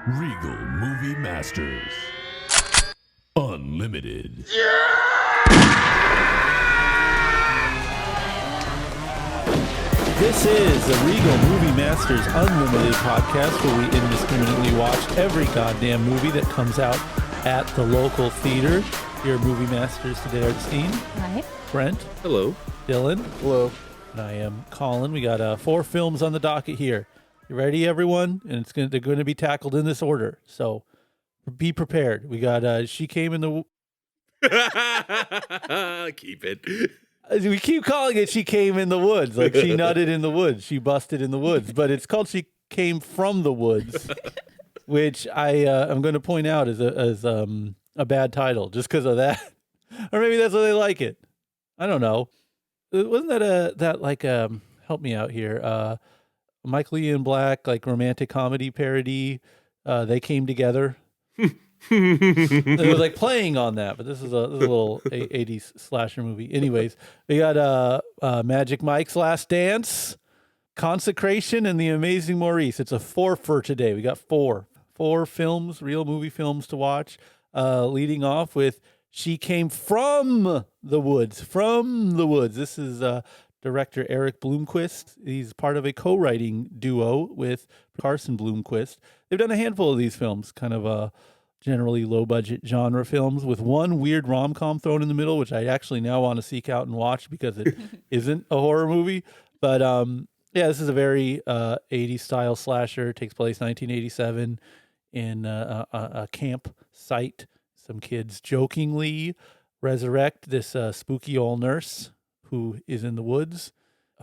Regal Movie Masters. Unlimited. This is the Regal Movie Masters Unlimited podcast where we indiscriminately watch every goddamn movie that comes out at the local theater. Your movie masters today are Christine. Hi. Brent. Hello. Dylan. Hello. And I am Colin. We got 4 films on the docket here. You ready, everyone? And they're going to be tackled in this order. So be prepared. We got She Came in the... Keep it. We keep calling it She Came in the Woods. Like she nutted in the woods. She busted in the woods. But it's called She Came from the Woods, which I'm going to point out as a bad title just because of that. Or maybe that's why they like it. I don't know. Wasn't that help me out here, Michael Ian Black, like romantic comedy parody, They Came Together? It was like playing on that, but this is a little 80s slasher movie. Anyways, we got Magic Mike's Last Dance, Consecration, and The Amazing Maurice. It's a four-fer today. We got four films, real movie films to watch, leading off with She Came from the Woods. This is director Eric Bloomquist. He's part of a co-writing duo with Carson Bloomquist. They've done a handful of these films, kind of generally low-budget genre films with one weird rom-com thrown in the middle, which I actually now want to seek out and watch because it isn't a horror movie. But yeah, this is a very 80s style slasher. It takes place 1987 in a camp site. Some kids jokingly resurrect this spooky old nurse who is in the woods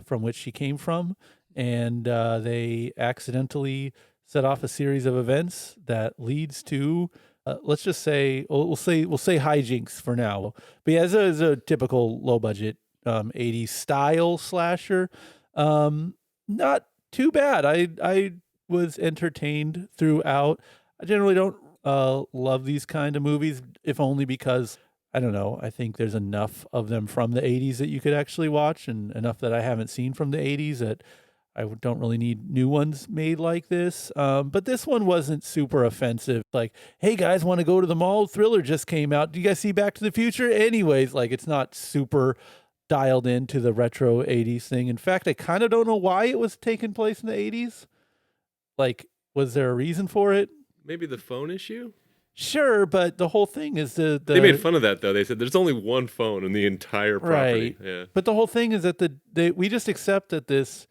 from which she came from, and they accidentally set off a series of events that leads to, let's just say, we'll say hijinks for now. But yeah, this is a typical low budget 80s style slasher. Not too bad. I was entertained throughout. I generally don't love these kind of movies, if only because, I don't know, I think there's enough of them from the 80s that you could actually watch, and enough that I haven't seen from the 80s that I don't really need new ones made like this. But this one wasn't super offensive. Like, hey guys, want to go to the mall? Thriller just came out. Do you guys see Back to the Future? Anyways, like, it's not super dialed into the retro 80s thing. In fact, I kind of don't know why it was taking place in the 80s. Like, was there a reason for it? Maybe the phone issue? Sure, but the whole thing is They made fun of that, though. They said there's only one phone in the entire property. Right. Yeah. But the whole thing is that we just accept that this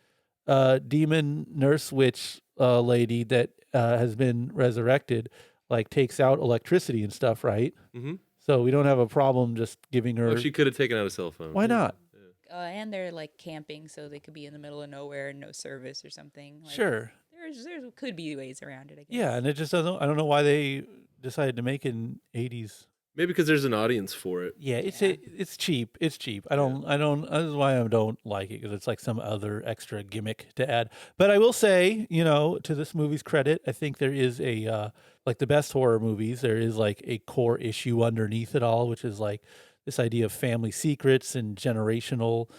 demon nurse witch lady that has been resurrected, like, takes out electricity and stuff, right? Mm-hmm. So we don't have a problem just giving her... Well, she could have taken out a cell phone. Why not? And they're like camping, so they could be in the middle of nowhere and no service or something. Like, Sure. There could be ways around it, I guess. Yeah, and it just doesn't... I don't know why they decided to make it in 80s. Maybe because there's an audience for it. Yeah, it's cheap. It's cheap. I don't. This is why I don't like it, because it's like some other extra gimmick to add. But I will say, to this movie's credit, I think there is a like the best horror movies. There is like a core issue underneath it all, which is like this idea of family secrets and generational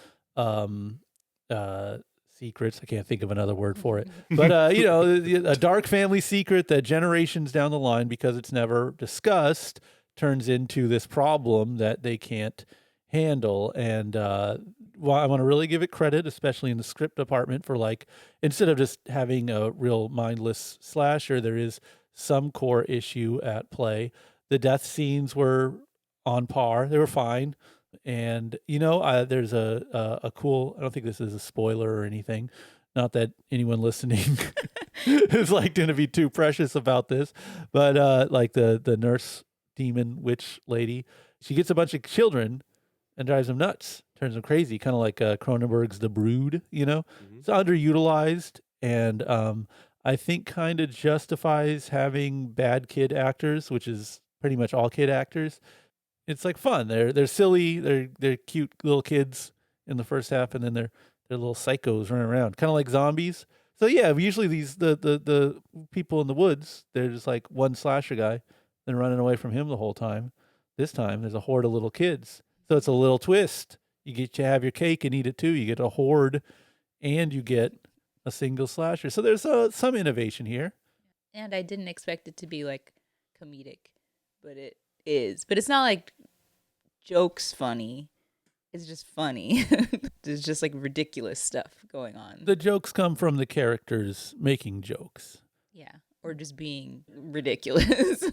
secrets. I can't think of another word for it. But a dark family secret that generations down the line, because it's never discussed, turns into this problem that they can't handle. And I want to really give it credit, especially in the script department, for, like, instead of just having a real mindless slasher, there is some core issue at play. The death scenes were on par. They were fine. And, there's a cool, I don't think this is a spoiler or anything. Not that anyone listening is like going to be too precious about this, but like the nurse demon witch lady, she gets a bunch of children and drives them nuts, turns them crazy, kind of like Cronenberg's The Brood. Mm-hmm. It's underutilized, and I think kind of justifies having bad kid actors, which is pretty much all kid actors. It's like fun. They're silly. They're cute little kids in the first half, and then they're little psychos running around, kind of like zombies. So yeah, usually the people in the woods, they're just like one slasher guy, then running away from him the whole time. This time there's a horde of little kids, so it's a little twist. You get to have your cake and eat it too. You get a horde, and you get a single slasher. So there's some innovation here. And I didn't expect it to be like comedic, but it is. But it's not like jokes funny. It's just funny. There's just like ridiculous stuff going on. The jokes come from the characters making jokes. Yeah. Or just being ridiculous.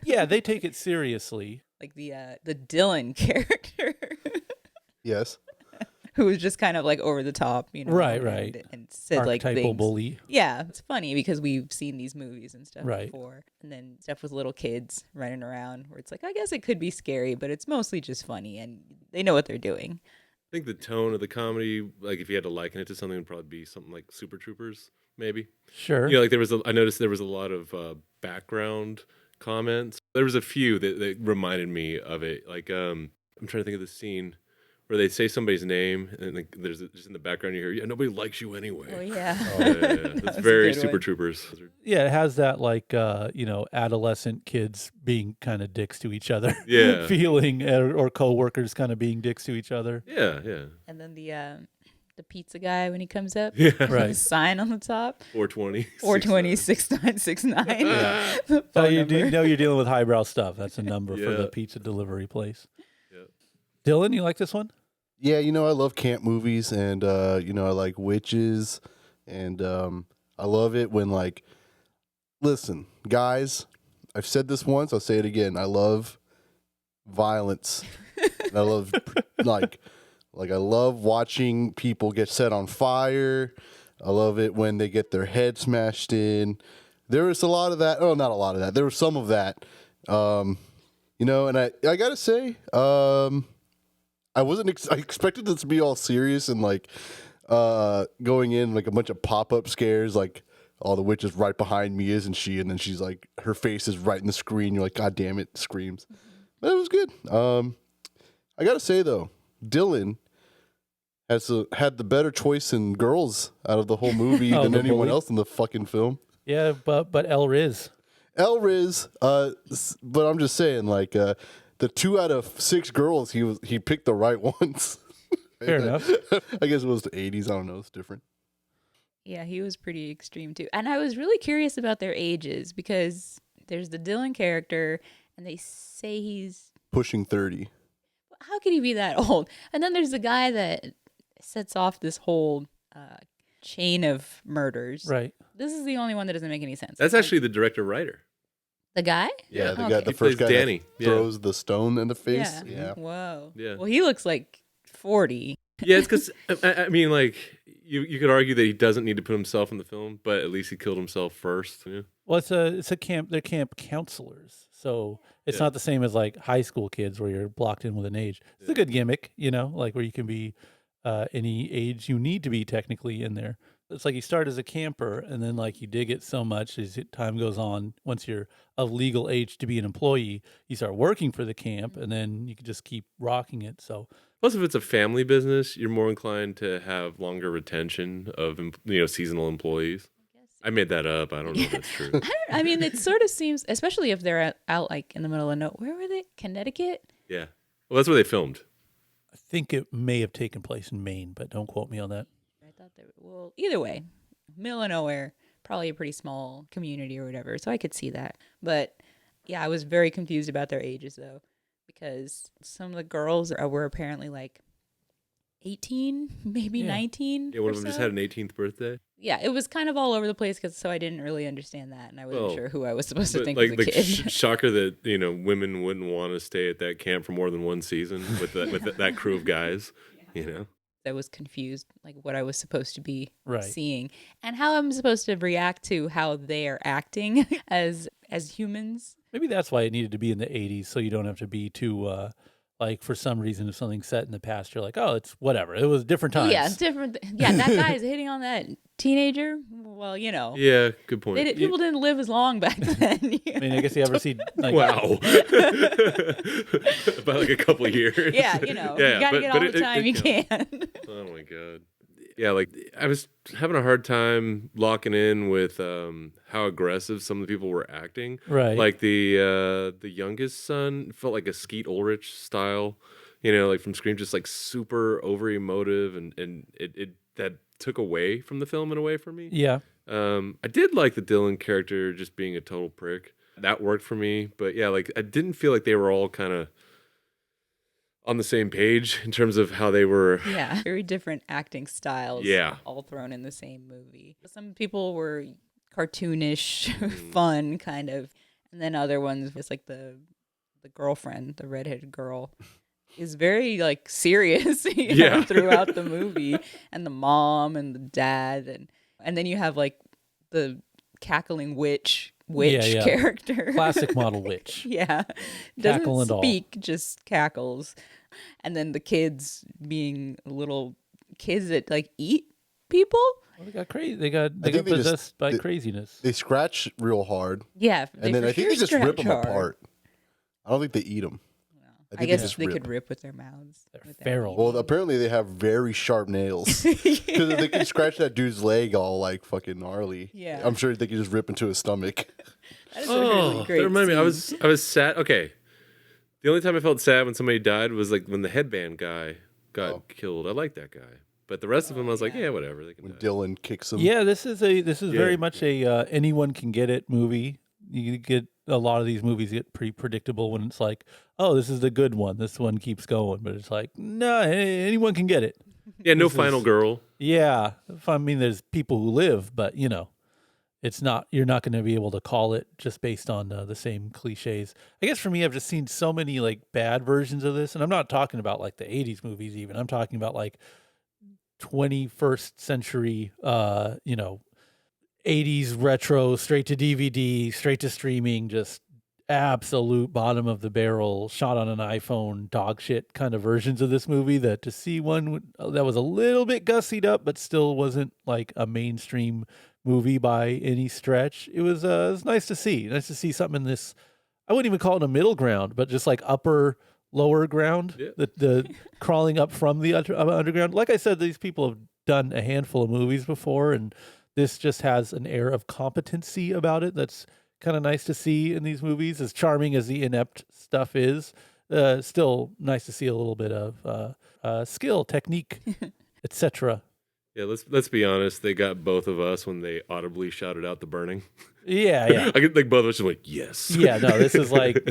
Yeah, they take it seriously. Like the Dylan character. Yes. Who was just kind of like over the top, you know. Right. And said like Archetypal things. bully. Yeah, it's funny because we've seen these movies and stuff Right. before. And then stuff with little kids running around where it's like, I guess it could be scary, but it's mostly just funny and they know what they're doing. I think the tone of the comedy, like if you had to liken it to something, would probably be something like Super Troopers, maybe. Sure. You know, like I noticed there was a lot of background comments. There was a few that reminded me of it. Like I'm trying to think of the scene where they say somebody's name and like just in the background you hear, yeah, nobody likes you anyway. Oh, yeah. That's very Super Troopers. Yeah, it has that like adolescent kids being kind of dicks to each other. Yeah. Feeling or coworkers kind of being dicks to each other. Yeah. And then the pizza guy when he comes up. Yeah. Right. The sign on the top. 420. 420 6969. Yeah. The So phone you number. know you're dealing with highbrow stuff. That's a number for Yeah. the pizza delivery place. Yeah. Dylan, you like this one? Yeah, I love camp movies, and I like witches, and I love it when listen, guys, I've said this once, I'll say it again. I love violence. And I love I love watching people get set on fire. I love it when they get their head smashed in. There was a lot of that. Oh, not a lot of that. There was some of that. And I gotta say, I wasn't. I expected this to be all serious and going in like a bunch of pop-up scares, like all the witches right behind me, isn't she? And then she's like, her face is right in the screen. You're like, God damn it, screams. But it was good. I gotta say though, Dylan had the better choice in girls out of the whole movie than the anyone bully? else in the fucking film. Yeah, but El Riz. Elriz, but I'm just saying, the 2 out of 6 girls, he picked the right ones. Fair enough. I guess it was the 80s. I don't know. It's different. Yeah, he was pretty extreme too. And I was really curious about their ages because there's the Dylan character and they say he's... Pushing 30. How could he be that old? And then there's the guy that sets off this whole chain of murders. Right. This is the only one that doesn't make any sense. That's actually the director-writer. The guy? Yeah, the Okay. guy, the He first plays guy Danny. that Yeah. throws the stone in the face. Yeah. Whoa. Yeah. Well, he looks like 40. Yeah, it's because, I mean, you could argue that he doesn't need to put himself in the film, but at least he killed himself first. Yeah. Well, it's a camp. They're camp counselors, so it's Yeah. not the same as like high school kids where you're blocked in with an age. It's a good gimmick, like where you can be any age you need to be technically in there. It's like you start as a camper and then you dig it so much as time goes on. Once you're of legal age to be an employee, you start working for the camp and then you can just keep rocking it. So Plus, if it's a family business, you're more inclined to have longer retention of seasonal employees. I made that up. I don't know if that's true. I mean, it sort of seems, especially if they're out in the middle of nowhere. Where were they? Connecticut? Yeah. Well, that's where they filmed. I think it may have taken place in Maine, but don't quote me on that. I thought they were, well, either way, middle of nowhere, probably a pretty small community or whatever. So I could see that. But yeah, I was very confused about their ages though, because some of the girls were apparently 18, maybe 19. Yeah, one or of them just so. had an 18th birthday. Yeah, it was kind of all over the place so I didn't really understand that, and I wasn't sure who I was supposed to But think was a kid. shocker that women wouldn't want to stay at that camp for more than one season with that crew of guys. I was confused, what I was supposed to be Right. seeing, and how I'm supposed to react to how they are acting as humans. Maybe that's why it needed to be in the 80s, so you don't have to be too, for some reason, if something's set in the past, you're like, oh, it's whatever. It was different times. Yeah, different. Yeah, that guy's hitting on that teenager. Well, Yeah, good point. people didn't live as long back then. I mean, I guess you ever see Wow. About a couple of years. Yeah, you gotta get all the time you can. Oh my god. Yeah, I was having a hard time locking in with how aggressive some of the people were acting. Right. Like the youngest son felt like a Skeet Ulrich style, from Scream, just super over emotive, and it that took away from the film in a way for me. Yeah. I did like the Dylan character just being a total prick. That worked for me. But yeah, like I didn't feel like they were all kind of on the same page in terms of how they were. Yeah, very different acting styles. Yeah. All thrown in the same movie. Some people were cartoonish, fun kind of, and then other ones just like the girlfriend, the redheaded girl, is very like serious, you know, throughout the movie, and the mom and the dad, and then you have like the cackling witch Yeah. character, Classic model witch. yeah, Cackle doesn't and all. speak, just cackles, and then the kids being little kids that like eat people. Well, they got crazy. They got think they just- possessed by they- craziness. They scratch real hard, Yeah, and then for I think sure they just rip scratch them hard. apart. I don't think they eat them. I guess they could rip with their mouths. They're without feral. Well, apparently they have very sharp nails because they can scratch that dude's leg all like fucking gnarly. Yeah. I'm sure they could just rip into his stomach. That is a really great that reminded me. scene. I was sad. Okay, the only time I felt sad when somebody died was like when the headband guy got killed. I like that guy, but the rest of them I was like, yeah, whatever. They can When die. Dylan kicks him. Yeah, this is very much a anyone can get it movie. You get a lot of these movies get pretty predictable when it's like, oh, this is the good one. This one keeps going, but it's like, no, anyone can get it. Yeah, no This final is- girl. Yeah, I mean, there's people who live, but you know, it's not. You're not going to be able to call it just based on the same cliches. I guess for me, I've just seen so many like bad versions of this, and I'm not talking about like the '80s movies. Even I'm talking about like 21st century, 80s retro, straight to DVD, straight to streaming, just absolute bottom of the barrel, shot on an iPhone, dog shit kind of versions of this movie. That to see one that was a little bit gussied up, but still wasn't like a mainstream movie by any stretch. It was nice to see. Nice to see something in this. I wouldn't even call it a middle ground, but just like lower ground. Yeah. The crawling up from the underground. Like I said, these people have done a handful of movies before, and this just has an air of competency about it that's kind of nice to see in these movies. As charming as the inept stuff is, still nice to see a little bit of skill, technique, etc. Yeah, let's be honest. They got both of us when they audibly shouted out the burning. Yeah. I get like both of us are like, yes. Yeah, no, this is like,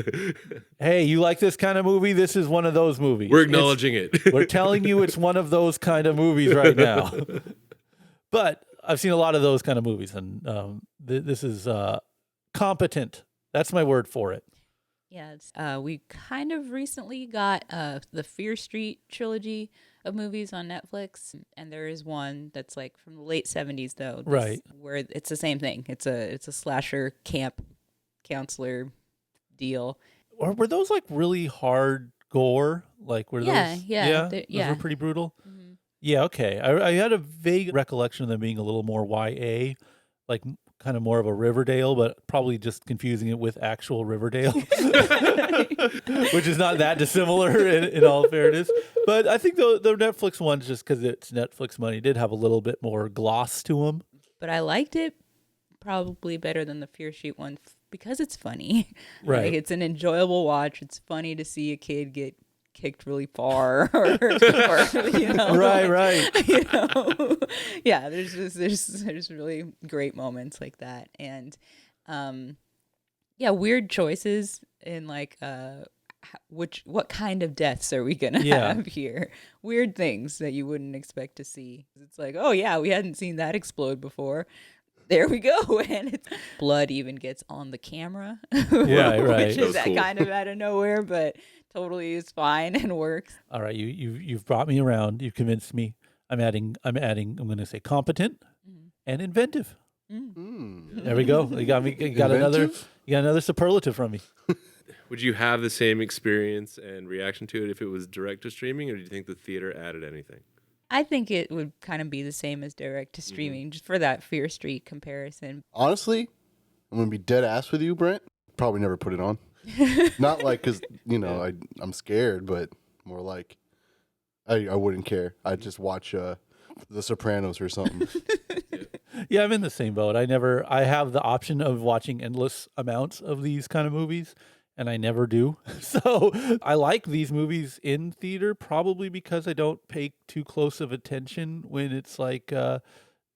hey, you like this kind of movie? This is one of those movies. We're acknowledging it. We're telling you it's one of those kind of movies right now. But I've seen a lot of those kind of movies, and this is competent. That's my word for it. Yeah, we kind of recently got the Fear Street trilogy of movies on Netflix, and there is one that's like from the late 70s though, Right. where it's the same thing. It's a slasher camp counselor deal. Or were those like really hard gore? Like were Yeah, those? yeah, those yeah. were pretty brutal. Mhm. Yeah, okay. I had a vague recollection of them being a little more YA, like kind of more of a Riverdale, but probably just confusing it with actual Riverdale, which is not that dissimilar in all fairness. But I think the Netflix ones, just because it's Netflix money, did have a little bit more gloss to them. But I liked it probably better than the Fear Street one because it's funny. Right. Like, it's an enjoyable watch. It's funny to see a kid get kicked really far or you know, Right. you know, yeah, there's really great moments like that. And yeah, weird choices in like what kind of deaths are we gonna have here? Weird things that you wouldn't expect to see. It's like, oh yeah, we hadn't seen that explode before. There we go. And blood even gets on the camera. Yeah, right. Which That was is that cool. kind of out of nowhere, but totally is fine and works. All right, you've brought me around. You've convinced me. I'm adding. I'm going to say competent and inventive. There we go. You got me. You got Inventive? another superlative from me. Would you have the same experience and reaction to it if it was direct to streaming, or do you think the theater added anything? I think it would kind of be the same as direct to streaming, just for that Fear Street comparison. Honestly, I'm gonna be dead ass with you, Brent. Probably never put it on. Not like because I'm scared, but more like I wouldn't care. I'd just watch The Sopranos or something. Yeah, I'm in the same boat. I have the option of watching endless amounts of these kind of movies, and I never do. So I like these movies in theater probably because I don't pay too close of attention when it's like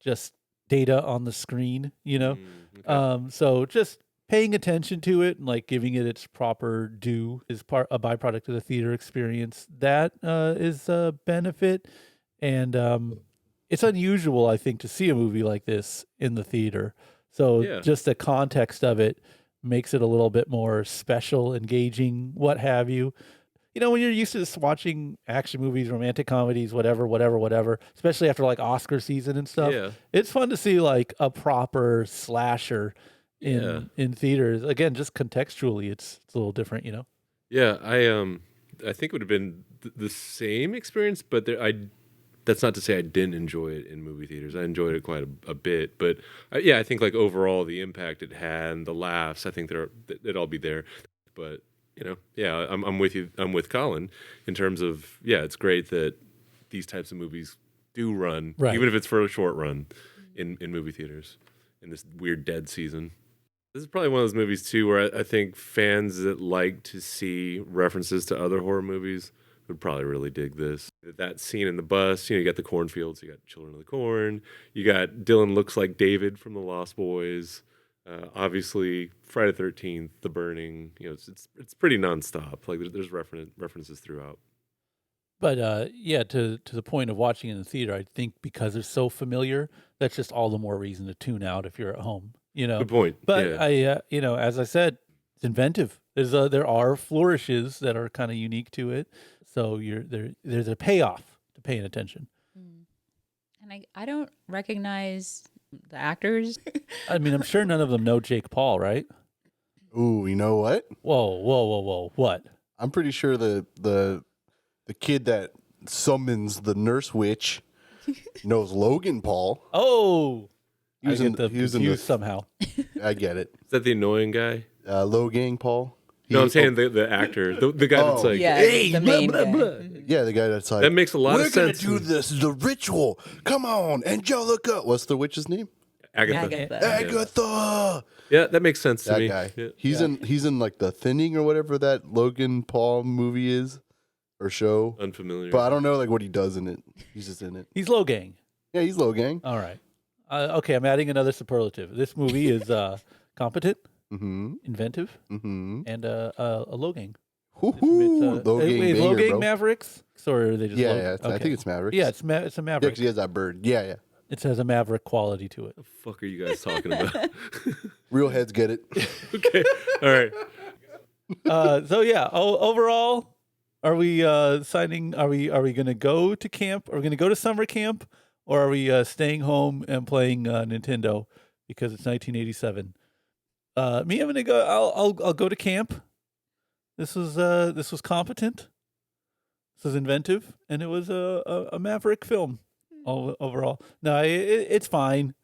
just data on the screen, Okay. So just paying attention to it and like giving it its proper due is a byproduct of the theater experience. That is a benefit. And it's unusual, I think, to see a movie like this in the theater. So Yeah. just the context of it makes it a little bit more special, engaging, what have you. When you're used to just watching action movies, romantic comedies, whatever, especially after like Oscar season and stuff, Yeah. it's fun to see like a proper slasher Yeah. in theaters. Again, just contextually, it's a little different, Yeah, I think it would have been the same experience, but that's not to say I didn't enjoy it in movie theaters. I enjoyed it quite a bit, but I think like overall the impact it had and the laughs, I think it'd all be there. But yeah, I'm with you. I'm with Colin in terms of it's great that these types of movies do run, Right. even if it's for a short run in movie theaters in this weird dead season. This is probably one of those movies too where I think fans that like to see references to other horror movies would probably really dig this. That scene in the bus, you got the cornfields, you got Children of the Corn, you got Dylan looks like David from the Lost Boys. Obviously, Friday the 13th, The Burning. It's pretty nonstop. Like there's references throughout. But to the point of watching in the theater, I think because it's so familiar, that's just all the more reason to tune out if you're at home. Good point. But yeah. as I said, it's inventive. There are flourishes that are kind of unique to it. So there's a payoff to paying attention. And I don't recognize the actors. I mean, I'm sure none of them know Jake Paul, right? Ooh, you know what? Whoa. What? I'm pretty sure the kid that summons the nurse witch knows Logan Paul. Oh, He was I in- get the he was in confused the- somehow. I get it. Is that the annoying guy? Logang Paul. No, I'm saying the actor, the guy that's Oh. like, Yeah, hey, the blah, main blah, guy. blah. Mhm. Yeah, the guy that's like, That makes a lot we're of sense. gonna do this, the ritual. Come on, Angelica. What's the witch's name? Agatha. Agatha. Agatha. Yeah, that makes sense to That me. guy. Yeah. He's in like the Thinning or whatever that Logan Paul movie is or show. Unfamiliar. But I don't know like what he does in it. He's just in it. He's low gang. Yeah, he's Logang. All right. Okay, I'm adding another superlative. This movie is competent, Mm-hmm. inventive, Mm-hmm. and a low gang. Woohoo. Logang Wait, low banger, gang bro. Mavericks? Or are they just Yeah, low- yeah. I okay. think it's Mavericks. Yeah, it's a Yeah, Maverick. because he has that bird. Yeah, yeah. It has a Maverick quality to it. What the fuck are you guys talking about? Real heads get it. Okay. All right. So yeah, overall, are we signing? Are we going to go to camp? Are we going to go to summer camp, or are we staying home and playing Nintendo because it's 1987? Me, I'm going to go. I'll go to camp. This was competent. This was inventive, and it was a Maverick film. Overall, no, it's fine.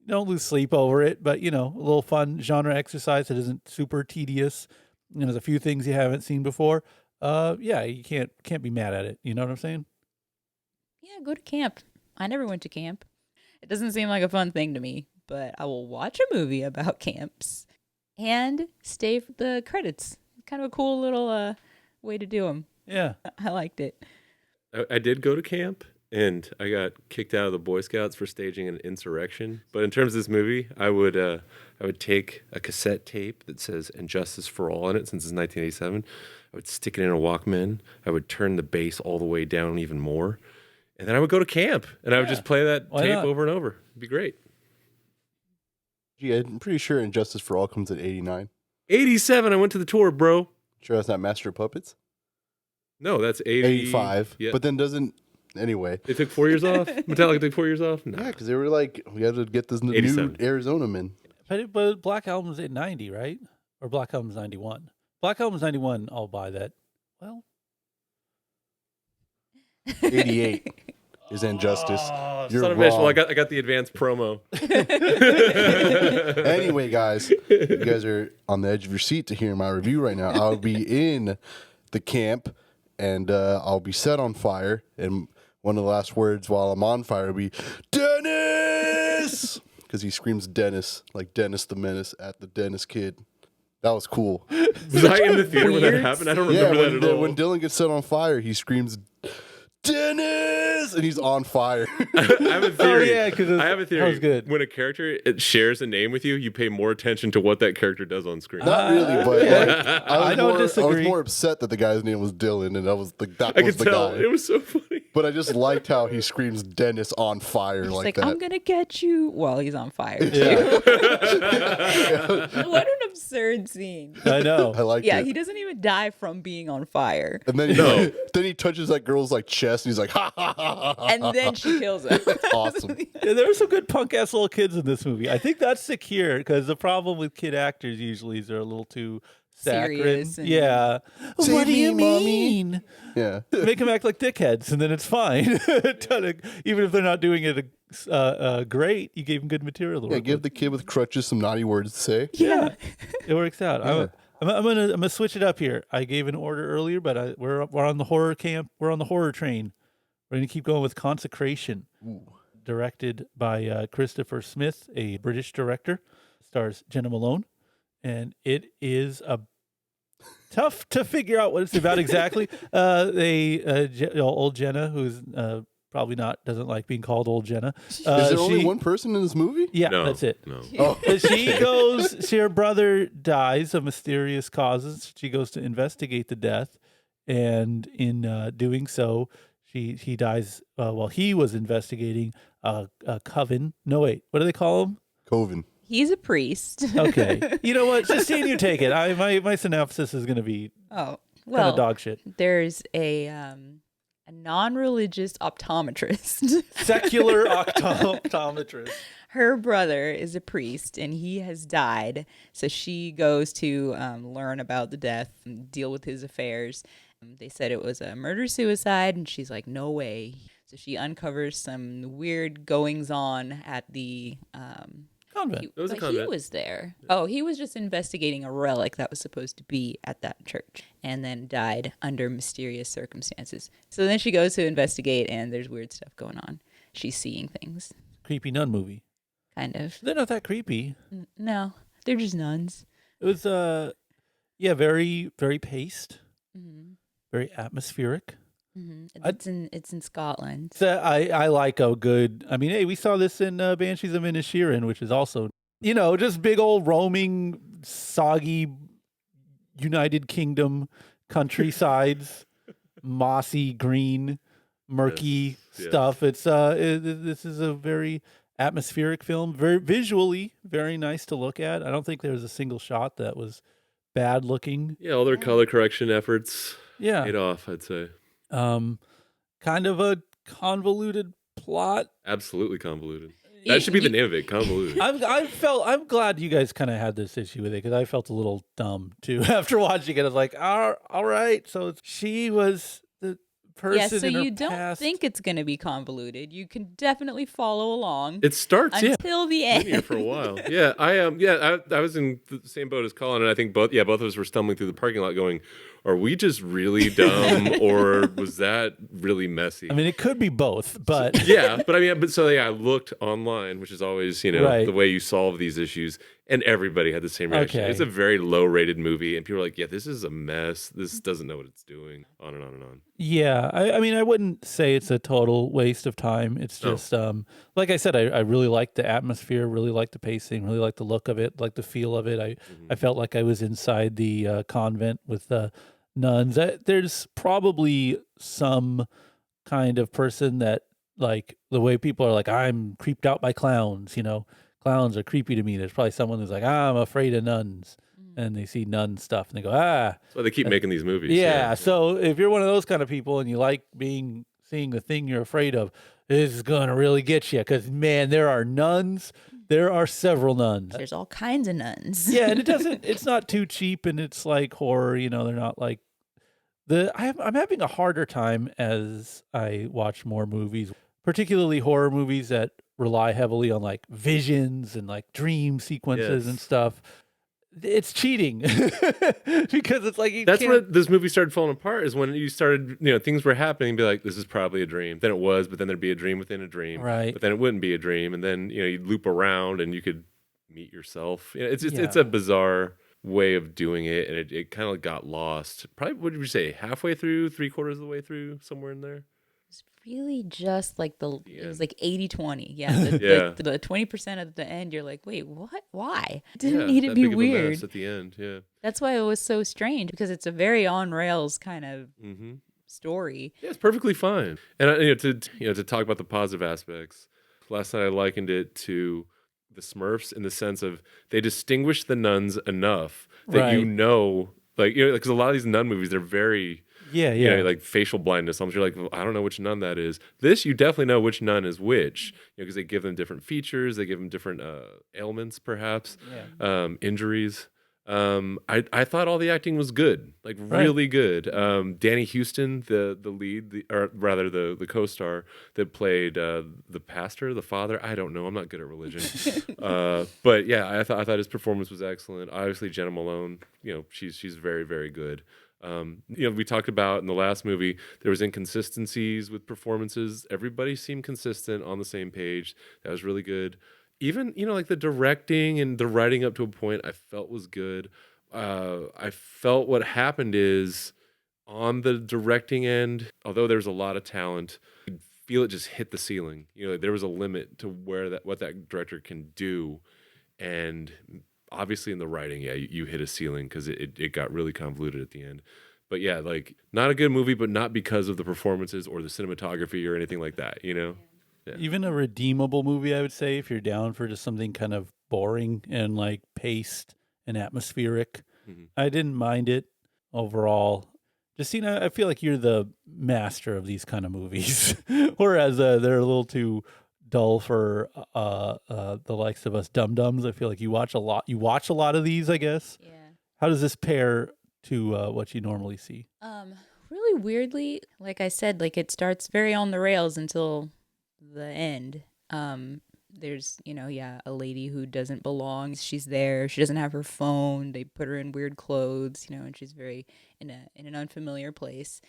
Don't lose sleep over it, but a little fun genre exercise that isn't super tedious. There's a few things you haven't seen before. Yeah, you can't be mad at it. You know what I'm saying? Yeah, go to camp. I never went to camp. It doesn't seem like a fun thing to me, but I will watch a movie about camps and stay for the credits. Kind of a cool little way to do them. Yeah. I liked it. I did go to camp, and I got kicked out of the Boy Scouts for staging an insurrection. But in terms of this movie, I would take a cassette tape that says "And Justice for All" in it, since it's 1987. I would stick it in a Walkman. I would turn the bass all the way down even more, and then I would go to camp, and I would just play that Why tape not? over and over. It'd be great. Gee, I'm pretty sure Injustice for All comes at 89. 87. I went to the tour, bro. Sure, that's not Master of Puppets. No, that's 80, 85. Yeah. But then doesn't. Anyway. They took 4 years off. Metallica took 4 years off. No. Yeah, because they were like, we had to get this new 87. Arizona man. But Black Album's at 90, right? Or Black Album's 91. Black Album's 91. I'll buy that. Well, 88 is Injustice. You're Son of a bitch. wrong. Well, I got the advanced promo. Anyway, guys, you guys are on the edge of your seat to hear my review right now. I'll be in the camp, and I'll be set on fire. And one of the last words while I'm on fire will be, Dennis! Because he screams Dennis, like Dennis the Menace at the Dennis kid. That was cool. Was I in the theater when that Weird happened? I don't Yeah, remember that at all. when Dylan gets set on fire, he screams, Dennis, and he's on fire. I have a theory. yeah, 'cause I have a that theory. was good. When a character shares a name with you, you pay more attention to what that character does on screen. Not really, but like, I don't I was disagree. more upset that the guy's name was Dylan, and I was like, that I was could the tell. guy. It was so funny. But I just liked how he screams Dennis on fire He's like like, that. I'm gonna get you while he's on fire. Yeah. What an absurd scene. I know. I like Yeah, it. he doesn't even die from being on fire. And then No. then he touches that girl's like chest, and he's like, ha ha ha ha. And then she kills him. Awesome. Yeah, there were some good punk ass little kids in this movie. I think that's secure because the problem with kid actors usually is they're a little too saccharine. Serious and- Yeah. Save What do you me, mommy. mean? Yeah. Make them act like dickheads, and then it's fine. Even if they're not doing it great, you gave them good material to work Yeah, give with. the kid with crutches some naughty words to say. Yeah, it works out. Yeah. I'm gonna switch it up here. I gave an order earlier, but we're on the horror camp. We're on the horror train. We're gonna keep going with Consecration, directed by Christopher Smith, a British director. Stars Jenna Malone, and it is a tough to figure out what it's about exactly. Old Jenna, who's probably doesn't like being called old Jenna. Is there only one person in this movie? Yeah, No, that's it. No. Her brother dies of mysterious causes. She goes to investigate the death, and in doing so, he dies while he was investigating a coven. No, wait, what do they call him? Coven. He's a priest. Okay, you know what? Justine, you take it. My synopsis is going to be Oh, kind well, of dog shit. there's a non-religious optometrist. Secular optometrist. Her brother is a priest and he has died. So she goes to learn about the death and deal with his affairs. They said it was a murder-suicide, and she's like, no way. So she uncovers some weird goings-on at the... Convent. It was a But convent. he was there. Oh, he was just investigating a relic that was supposed to be at that church and then died under mysterious circumstances. So then she goes to investigate and there's weird stuff going on. She's seeing things, Creepy nun movie. kind of. They're not that creepy. No, they're just nuns. It was very very paced, Mm-hmm. very atmospheric. Mm-hmm. It's in Scotland. So I like a good. I mean, hey, we saw this in Banshees of Inisherin, which is also just big old roaming, soggy United Kingdom countrysides, mossy green, murky Yes. stuff. It's this is a very atmospheric film, very visually very nice to look at. I don't think there was a single shot that was bad looking. Yeah, all their color correction efforts Yeah. paid off, I'd say. Kind of a convoluted plot. Absolutely convoluted. That should be the name of it, convoluted. I'm glad you guys kind of had this issue with it because I felt a little dumb too after watching it. I was like, all right, so she was the person. Yeah, so in her you don't past. think it's going to be convoluted. You can definitely follow along It starts, yeah. until the Linear end. for a while. Yeah, I was in the same boat as Colin, and I think both of us were stumbling through the parking lot going, are we just really dumb or was that really messy? I mean, it could be both, but Yeah, but I looked online, which is always, Right. the way you solve these issues, and everybody had the same reaction. Okay. It's a very low-rated movie, and people are like, yeah, this is a mess. This doesn't know what it's doing. On and on and on. yeah, I mean, I wouldn't say it's a total waste of time. It's No. just, like I said, I really liked the atmosphere, really liked the pacing, really liked the look of it, like the feel of it. I felt like I was inside the convent with the nuns. There's probably some kind of person that, like, the way people are like, I'm creeped out by clowns, clowns are creepy to me. There's probably someone who's like, I'm afraid of nuns. And they see nun stuff and they go, That's why they keep making these movies. yeah. So if you're one of those kind of people and you like seeing the thing you're afraid of, this is going to really get you because, man, there are nuns. There are several nuns. There's all kinds of nuns. Yeah, and it's not too cheap and it's like horror, they're not like I'm having a harder time as I watch more movies, particularly horror movies that rely heavily on like visions and like dream sequences and Yes. stuff. It's cheating because it's like That's when this movie started falling apart, is when you started, things were happening and be like, this is probably a dream. Then it was, but then there'd be a dream within a dream. Right. But then it wouldn't be a dream. And then, you'd loop around and you could meet yourself. It's Yeah. a bizarre way of doing it. And it kind of got lost. Probably, what did you say, halfway through, 3/4 of the way through, somewhere in there? It's really just like it was like 80-20. Yeah. Yeah. The 20% at the end, you're like, wait, what? Why? It didn't Yeah, need to that be big of a mess weird. at the end. Yeah. That's why it was so strange, because it's a very on rails kind of Mm-hmm. story. Yeah, it's perfectly fine. And to talk about the positive aspects, last night I likened it to the Smurfs in the sense of they distinguish the nuns enough that Right. because a lot of these nun movies, they're very Yeah, yeah. like facial blindness. You're like, well, I don't know which nun that is. This, you definitely know which nun is which, because they give them different features, they give them different ailments, perhaps, injuries. I thought all the acting was good, like really good. Danny Houston, the lead, or rather the co-star that played the pastor, the father. I don't know. I'm not good at religion, but yeah, I thought his performance was excellent. Obviously, Jenna Malone, she's very, very good. We talked about in the last movie, there was inconsistencies with performances. Everybody seemed consistent on the same page. That was really good. Even, like the directing and the writing up to a point I felt was good. I felt what happened is on the directing end, although there's a lot of talent, you could feel it just hit the ceiling. There was a limit to what that director can do. And obviously in the writing, yeah, you hit a ceiling because it got really convoluted at the end. But yeah, like not a good movie, but not because of the performances or the cinematography or anything like that, Yeah. Even a redeemable movie, I would say, if you're down for just something kind of boring and like paced and atmospheric. Mm-hmm. I didn't mind it overall. Justina, I feel like you're the master of these kind of movies, whereas they're a little too dull for the likes of us dum-dums. I feel like you watch a lot. You watch a lot of these, I guess. Yeah. How does this pair to what you normally see? Really weirdly, like I said, like it starts very on the rails until the end. There's a lady who doesn't belong. She's there. She doesn't have her phone. They put her in weird clothes, and she's very in an unfamiliar place.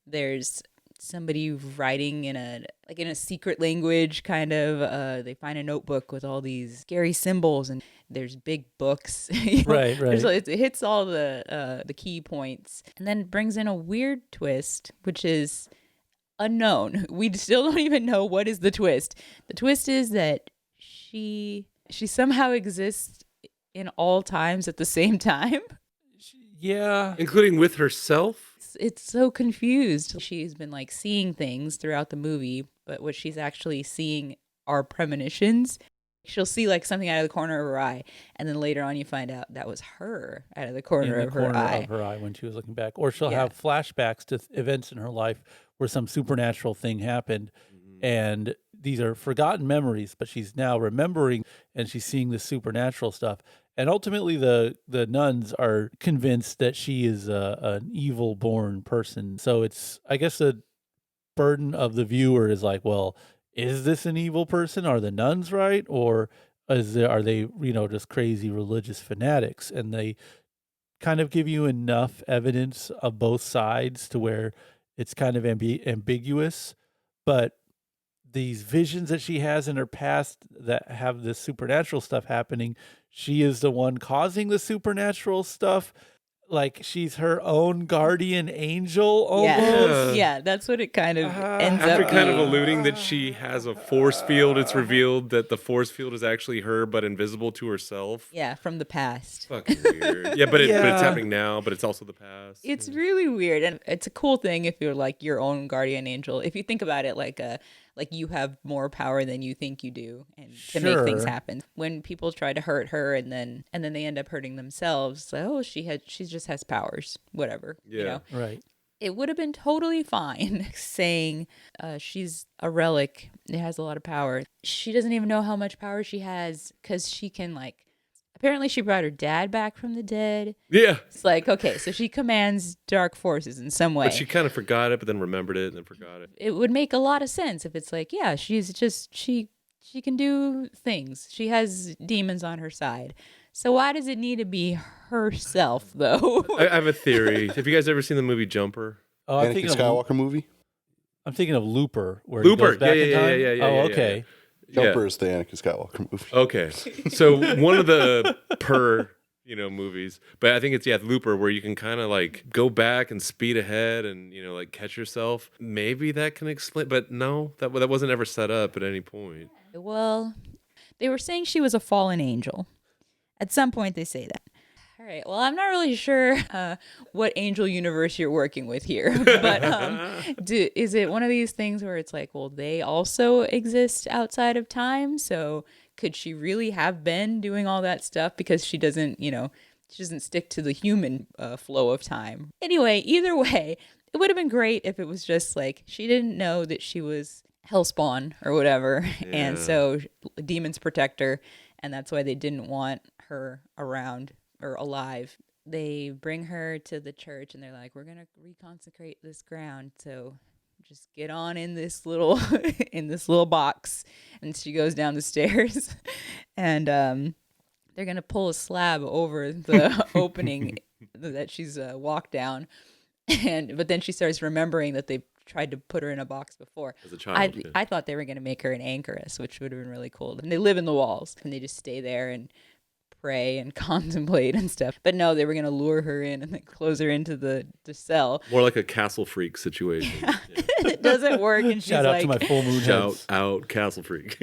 There's somebody writing in a secret language, kind of. They find a notebook with all these scary symbols, and there's big books. Right. It hits all the key points, and then brings in a weird twist, which is unknown. We still don't even know what is the twist. The twist is that she somehow exists in all times at the same time. Yeah. Including with herself? It's so confused. She's been like seeing things throughout the movie, but what she's actually seeing are premonitions. She'll see like something out of the corner of her eye, and then later on you find out that was her out of the corner of her eye when she was looking back. Or she'll have flashbacks to events in her life where some supernatural thing happened, and these are forgotten memories, but she's now remembering, and she's seeing the supernatural stuff. And ultimately, the nuns are convinced that she is an evil-born person. So it's, I guess, the burden of the viewer is like, well, is this an evil person? Are the nuns right? Or are they, just crazy religious fanatics? And they kind of give you enough evidence of both sides to where it's kind of ambiguous. But these visions that she has in her past that have this supernatural stuff happening, she is the one causing the supernatural stuff. Like she's her own guardian angel almost. Yeah, that's what it kind of ends After up kind of being. alluding that she has a force field, it's revealed that the force field is actually her, but invisible to herself. Yeah, from the past. Fucking weird. Yeah, but it's happening now, but it's also the past. It's really weird, and it's a cool thing if you're like your own guardian angel. If you think about it, like you have more power than you think you do, and to make things happen. When people try to hurt her, and then they end up hurting themselves, like, oh, she just has powers, whatever. Yeah. Right. It would have been totally fine saying she's a relic. It has a lot of power. She doesn't even know how much power she has because she can apparently she brought her dad back from the dead. Yeah. It's like, okay, so she commands dark forces in some way. But she kind of forgot it, but then remembered it and then forgot it. It would make a lot of sense if it's like, yeah, she's just, she can do things. She has demons on her side. So why does it need to be herself, though? I have a theory. Have you guys ever seen the movie Jumper? Oh, Anakin Skywalker movie. I'm thinking of Looper. Where Looper. He goes back in time. Yeah. Oh, okay. Jumper is the Anakin Skywalker movie. Okay. So one of the movies. But I think it's Looper, where you can kind of like go back and speed ahead and like catch yourself. Maybe that can explain, but no, that wasn't ever set up at any point. Well, they were saying she was a fallen angel. At some point, they say that. All right. Well, I'm not really sure what angel universe you're working with here, but is it one of these things where it's like, well, they also exist outside of time, so could she really have been doing all that stuff because she doesn't stick to the human flow of time? Anyway, either way, it would have been great if it was just like she didn't know that she was hellspawn or whatever, and so demons protect her, and that's why they didn't want her around or alive. They bring her to the church, and they're like, "We're gonna reconsecrate this ground, so just get on in this little box." And she goes down the stairs, and they're gonna pull a slab over the opening that she's walked down, but then she starts remembering that they tried to put her in a box before. As a child, I thought they were gonna make her an anchoress, which would have been really cool. And they live in the walls, and they just stay there and pray and contemplate and stuff. But no, they were going to lure her in and then close her into the cell. More like a Castle Freak situation. Yeah. It doesn't work. And she's Shout out like, to my full moon Shout heads. out Castle Freak.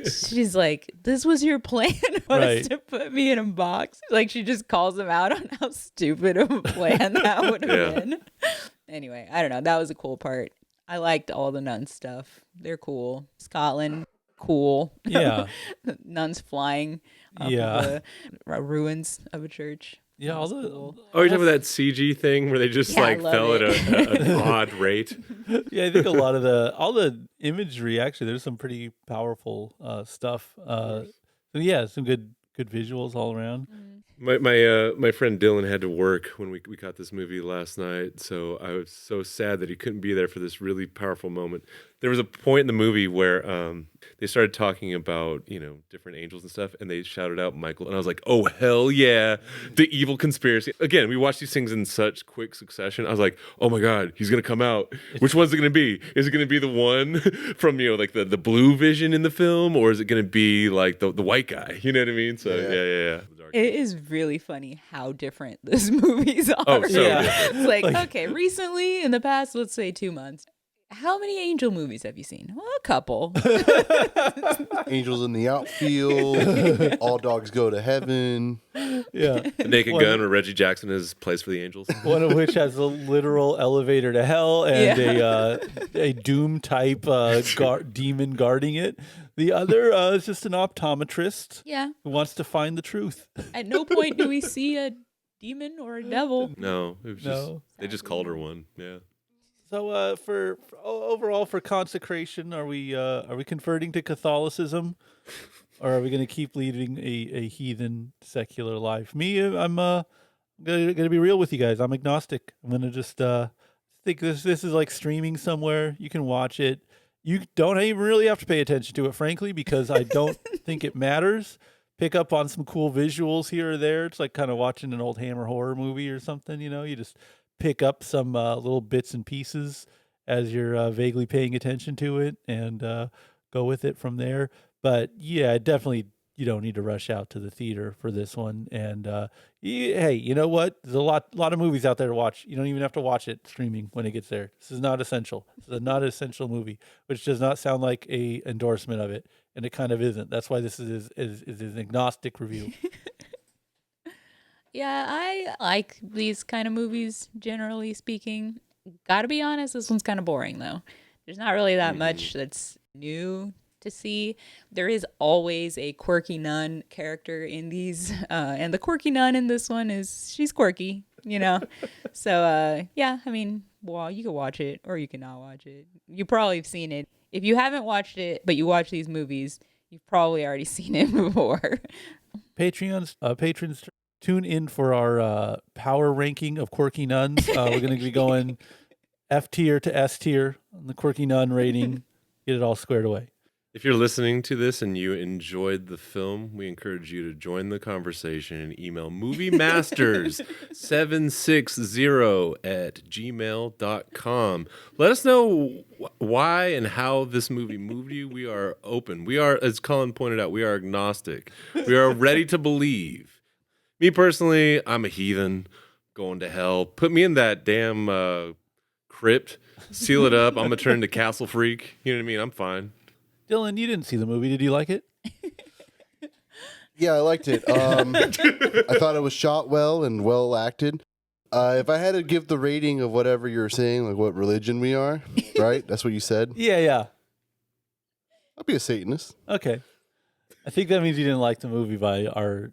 she's like, this was your plan, was Right. to put me in a box? Like, she just calls him out on how stupid of a plan that would have been. Anyway, I don't know. That was a cool part. I liked all the nun stuff. They're cool. Scotland, cool. Yeah. Nuns flying off of the ruins of a church. Yeah, all the Cool. Oh, you're talking about that CG thing where they just Yeah, I like love fell it. at an odd rate? yeah, I think a lot of all the imagery actually. There's some pretty powerful stuff. So yeah, some good visuals all around. My friend Dylan had to work when we caught this movie last night, so I was so sad that he couldn't be there for this really powerful moment. There was a point in the movie where they started talking about different angels and stuff, and they shouted out Michael, and I was like, oh hell yeah, the evil conspiracy. Again, we watched these things in such quick succession. I was like, oh my god, he's gonna come out. Which one's it gonna be? Is it gonna be the one from like the blue vision in the film, or is it gonna be like the white guy? You know what I mean? So yeah. It is really funny how different these movies are. Oh, so Yeah. different. It's like, okay, recently, in the past, let's say 2 months, how many angel movies have you seen? Well, a couple. Angels in the outfield. All dogs go to heaven. Yeah, The Naked Gun, where Reggie Jackson is plays for the Angels. one of which has a literal elevator to hell and a doom type demon guarding it. The other is just an optometrist Yeah. who wants to find the truth. At no point do we see a demon or a devil. No, it was just No. they just called her one. Yeah. So for overall for consecration, are we converting to Catholicism, or are we going to keep leading a heathen secular life? Me, I'm gonna be real with you guys. I'm agnostic. I'm gonna just think this is like streaming somewhere. You can watch it. You don't even really have to pay attention to it, frankly, because I don't think it matters. Pick up on some cool visuals here or there. It's like kind of watching an old Hammer horror movie or something. You just pick up some little bits and pieces as you're vaguely paying attention to it and go with it from there. But yeah, definitely you don't need to rush out to the theater for this one. And hey, you know what? There's a lot of movies out there to watch. You don't even have to watch it streaming when it gets there. This is not essential. This is a not essential movie, which does not sound like a endorsement of it, and it kind of isn't. That's why this is an agnostic review. Yeah, I like these kind of movies, generally speaking. Gotta be honest, this one's kind of boring, though. There's not really that much that's new to see. There is always a quirky nun character in these, and the quirky nun in this one she's quirky, So, yeah, I mean, well, you can watch it or you can not watch it. You probably have seen it. If you haven't watched it, but you watch these movies, you've probably already seen it before. Patrons, tune in for our power ranking of quirky nuns. We're going to be going F tier to S tier on the quirky nun rating. Get it all squared away. If you're listening to this and you enjoyed the film, we encourage you to join the conversation and email moviemasters760@gmail.com. Let us know why and how this movie moved you. We are open. We are, as Colin pointed out, we are agnostic. We are ready to believe. Me personally, I'm a heathen going to hell. Put me in that damn crypt, seal it up. I'm gonna turn to castle freak. You know what I mean? I'm fine. Dylan, you didn't see the movie. Did you like it? Yeah, I liked it. I thought it was shot well and well acted. If I had to give the rating of whatever you're saying, like what religion we are, right? That's what you said. Yeah. I'll be a Satanist. Okay. I think that means you didn't like the movie by our.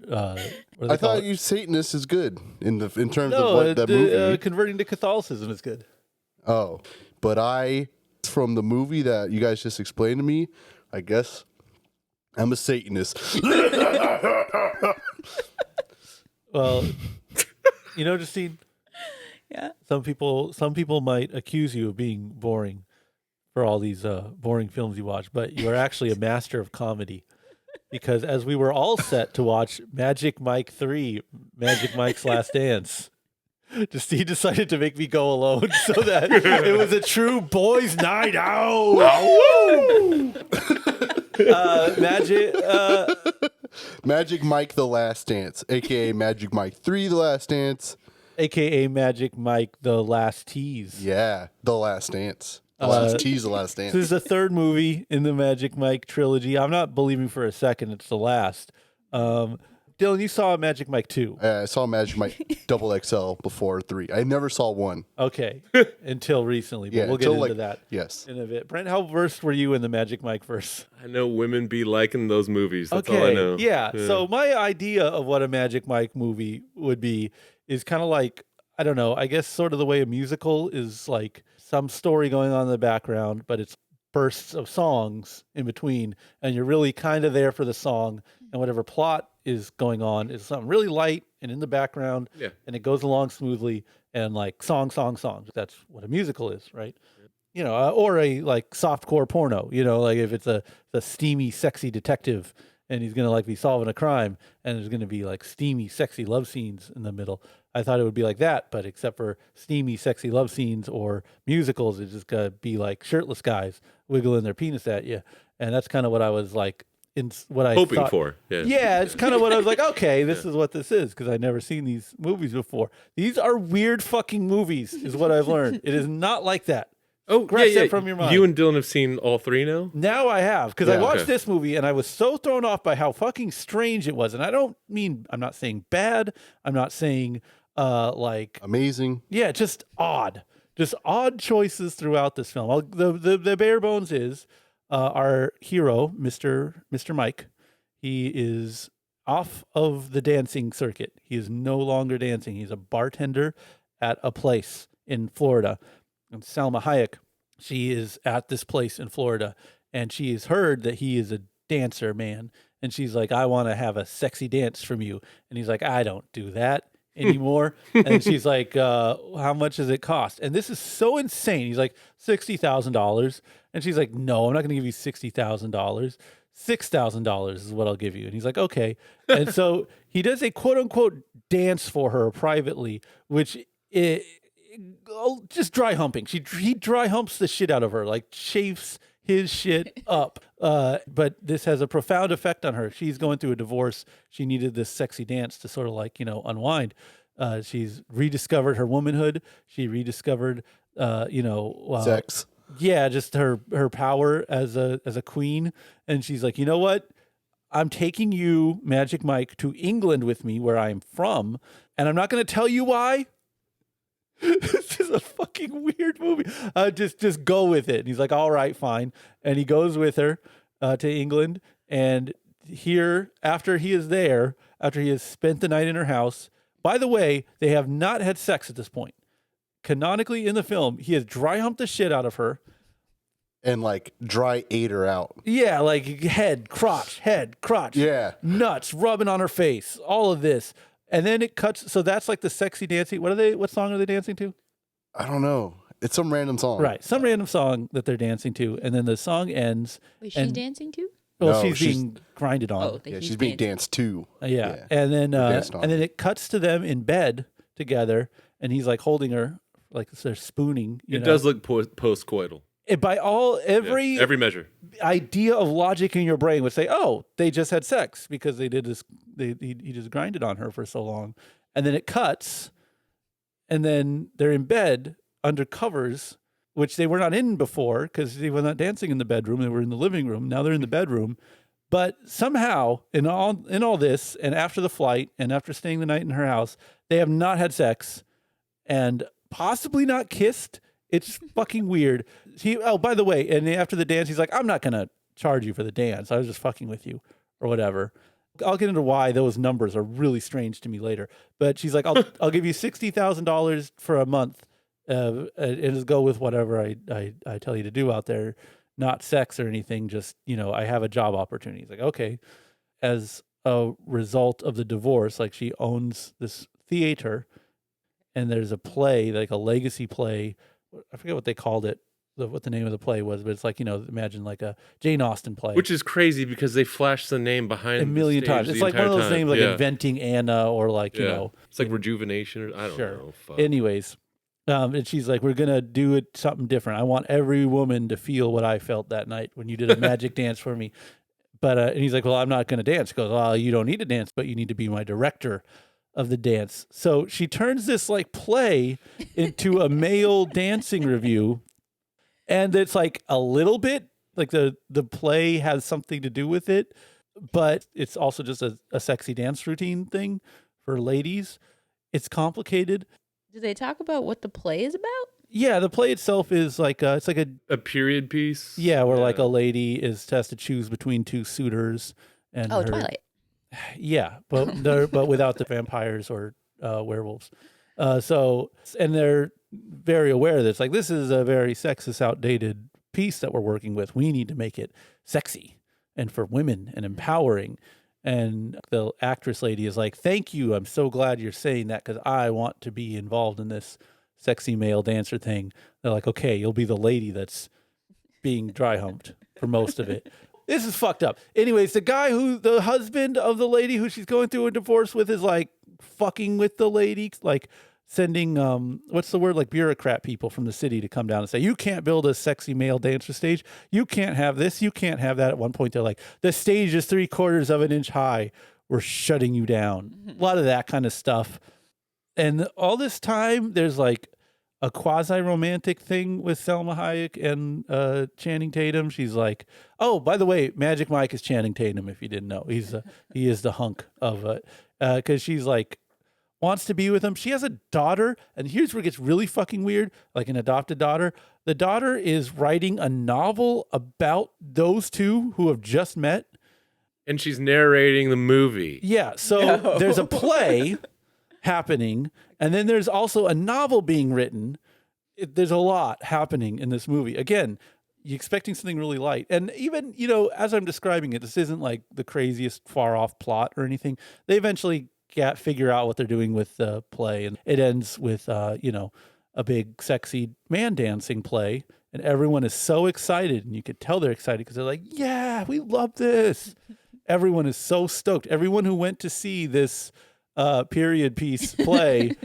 I thought you Satanist is good in terms of what that movie. Converting to Catholicism is good. Oh, but from the movie that you guys just explained to me, I guess I'm a Satanist. Well, Justine. Yeah. Some people might accuse you of being boring for all these boring films you watch, but you are actually a master of comedy. Because as we were all set to watch Magic Mike 3, Magic Mike's Last Dance, Justine decided to make me go alone so that it was a true boys' night out. Magic Mike The Last Dance, a.k.a. Magic Mike 3 The Last Dance. A.k.a. Magic Mike The Last Tease. Yeah, The Last Dance. The Last Tease, The Last Dance. This is the third movie in the Magic Mike trilogy. I'm not believing for a second it's the last. Dylan, you saw Magic Mike 2. I saw Magic Mike Double XL before 3. I never saw 1. Okay, until recently, but Yeah, we'll get until, into that Yes. in a bit. Brent, how versed were you in the Magic Mike verse? I know women be liking those movies. That's all I know. Yeah. So my idea of what a Magic Mike movie would be is kind of like, I don't know, I guess sort of the way a musical is like some story going on in the background, but it's bursts of songs in between, and you're really kind of there for the song, and whatever plot is going on is something really light and in the background, and it goes along smoothly, and like song. That's what a musical is, right? Or a like softcore porno, like if it's a steamy, sexy detective and he's gonna like be solving a crime, and there's gonna be like steamy, sexy love scenes in the middle. I thought it would be like that, but except for steamy, sexy love scenes or musicals, it's just gonna be like shirtless guys wiggling their penis at you, and that's kind of what I was like hoping for. Yeah, it's kind of what I was like. Okay, this is what this is, because I'd never seen these movies before. These are weird fucking movies, is what I've learned. It is not like that. Oh, Scratch that from your mind. You and Dylan have seen all 3 now? Now I have, because I watched this movie and I was so thrown off by how fucking strange it was. And I'm not saying bad. I'm not saying like amazing. Yeah, just odd. Just odd choices throughout this film. The bare bones is our hero, Mr. Mike. He is off of the dancing circuit. He is no longer dancing. He's a bartender at a place in Florida. And Salma Hayek, she is at this place in Florida, and she has heard that he is a dancer, man. And she's like, I want to have a sexy dance from you. And he's like, I don't do that anymore. And she's like, how much does it cost? And this is so insane. He's like, $60,000. And she's like, no, I'm not going to give you $60,000. $6,000 is what I'll give you. And he's like, okay. And so he does a quote unquote dance for her privately, which just dry humping. He dry humps the shit out of her, like chafes his shit up. But this has a profound effect on her. She's going through a divorce. She needed this sexy dance to sort of like, unwind. She's rediscovered her womanhood. She rediscovered, sex. Yeah, just her power as a queen. And she's like, you know what? I'm taking you, Magic Mike, to England with me, where I'm from, and I'm not going to tell you why. This is a fucking weird movie. Just go with it. And he's like, all right, fine. And he goes with her to England. And here, after he has spent the night in her house, by the way, they have not had sex at this point. Canonically in the film, he has dry humped the shit out of her. And like dry ate her out. Yeah, like head, crotch. Yeah. Nuts rubbing on her face. All of this. And then it cuts. So that's like the sexy dancing. What song are they dancing to? I don't know. It's some random song. Right. Some random song that they're dancing to. And then the song ends. Wait, she's dancing too? Well, No, she's being grinded on. Oh, Yeah, she's being danced to. Yeah. And then it cuts to them in bed together. And he's like holding her, like they're spooning. It does look post-coital. Every measure. idea of logic in your brain would say, oh, they just had sex because they did this. He just grinded on her for so long. And then it cuts. And then they're in bed under covers, which they were not in before because they were not dancing in the bedroom. They were in the living room. Now they're in the bedroom. But somehow in all this and after the flight and after staying the night in her house, they have not had sex and possibly not kissed. It's fucking weird. By the way, and after the dance, he's like, I'm not going to charge you for the dance. I was just fucking with you or whatever. I'll get into why those numbers are really strange to me later. But she's like, I'll give you $60,000 for a month and just go with whatever I tell you to do out there. Not sex or anything, just, I have a job opportunity. He's like, okay. As a result of the divorce, like she owns this theater and there's a play, like a legacy play. I forget what they called it, what the name of the play was, but it's like, imagine like a Jane Austen play. Which is crazy because they flash the name behind a million times. It's like one of those names like Inventing Anna or like, It's like Rejuvenation or I don't know. Fuck. Anyways, and she's like, we're going to do it something different. I want every woman to feel what I felt that night when you did a magic dance for me. But and he's like, well, I'm not going to dance. She goes, well, you don't need to dance, but you need to be my director of the dance. So she turns this like play into a male dancing review. And it's like a little bit like the play has something to do with it, but it's also just a sexy dance routine thing for ladies. It's complicated. Do they talk about what the play is about? Yeah, the play itself is like it's like a period piece. Yeah, where like a lady has to choose between two suitors and Twilight. Yeah, but without the vampires or werewolves. And they're very aware that it's like, this is a very sexist, outdated piece that we're working with. We need to make it sexy and for women and empowering. And the actress lady is like, thank you. I'm so glad you're saying that because I want to be involved in this sexy male dancer thing. They're like, okay, you'll be the lady that's being dry humped for most of it. This is fucked up. Anyways, the husband of the lady who she's going through a divorce with is like fucking with the lady, like sending, what's the word? Like bureaucrat people from the city to come down and say, you can't build a sexy male dancer stage. You can't have this. You can't have that. At one point, they're like, the stage is 3/4 of an inch high. We're shutting you down. A lot of that kind of stuff. And all this time, there's like a quasi-romantic thing with Selma Hayek and Channing Tatum. She's like, oh, by the way, Magic Mike is Channing Tatum, if you didn't know. He is the hunk of it. Because she's like, wants to be with him. She has a daughter, and here's where it gets really fucking weird, like an adopted daughter. The daughter is writing a novel about those two who have just met. And she's narrating the movie. Yeah, so there's a play happening, and then there's also a novel being written. There's a lot happening in this movie. Again, you're expecting something really light. And even, as I'm describing it, this isn't like the craziest far-off plot or anything. They eventually figure out what they're doing with the play, and it ends with a big sexy man dancing play, and everyone is so excited, and you could tell they're excited because they're like, yeah, we love this. Everyone is so stoked. Everyone who went to see this period piece play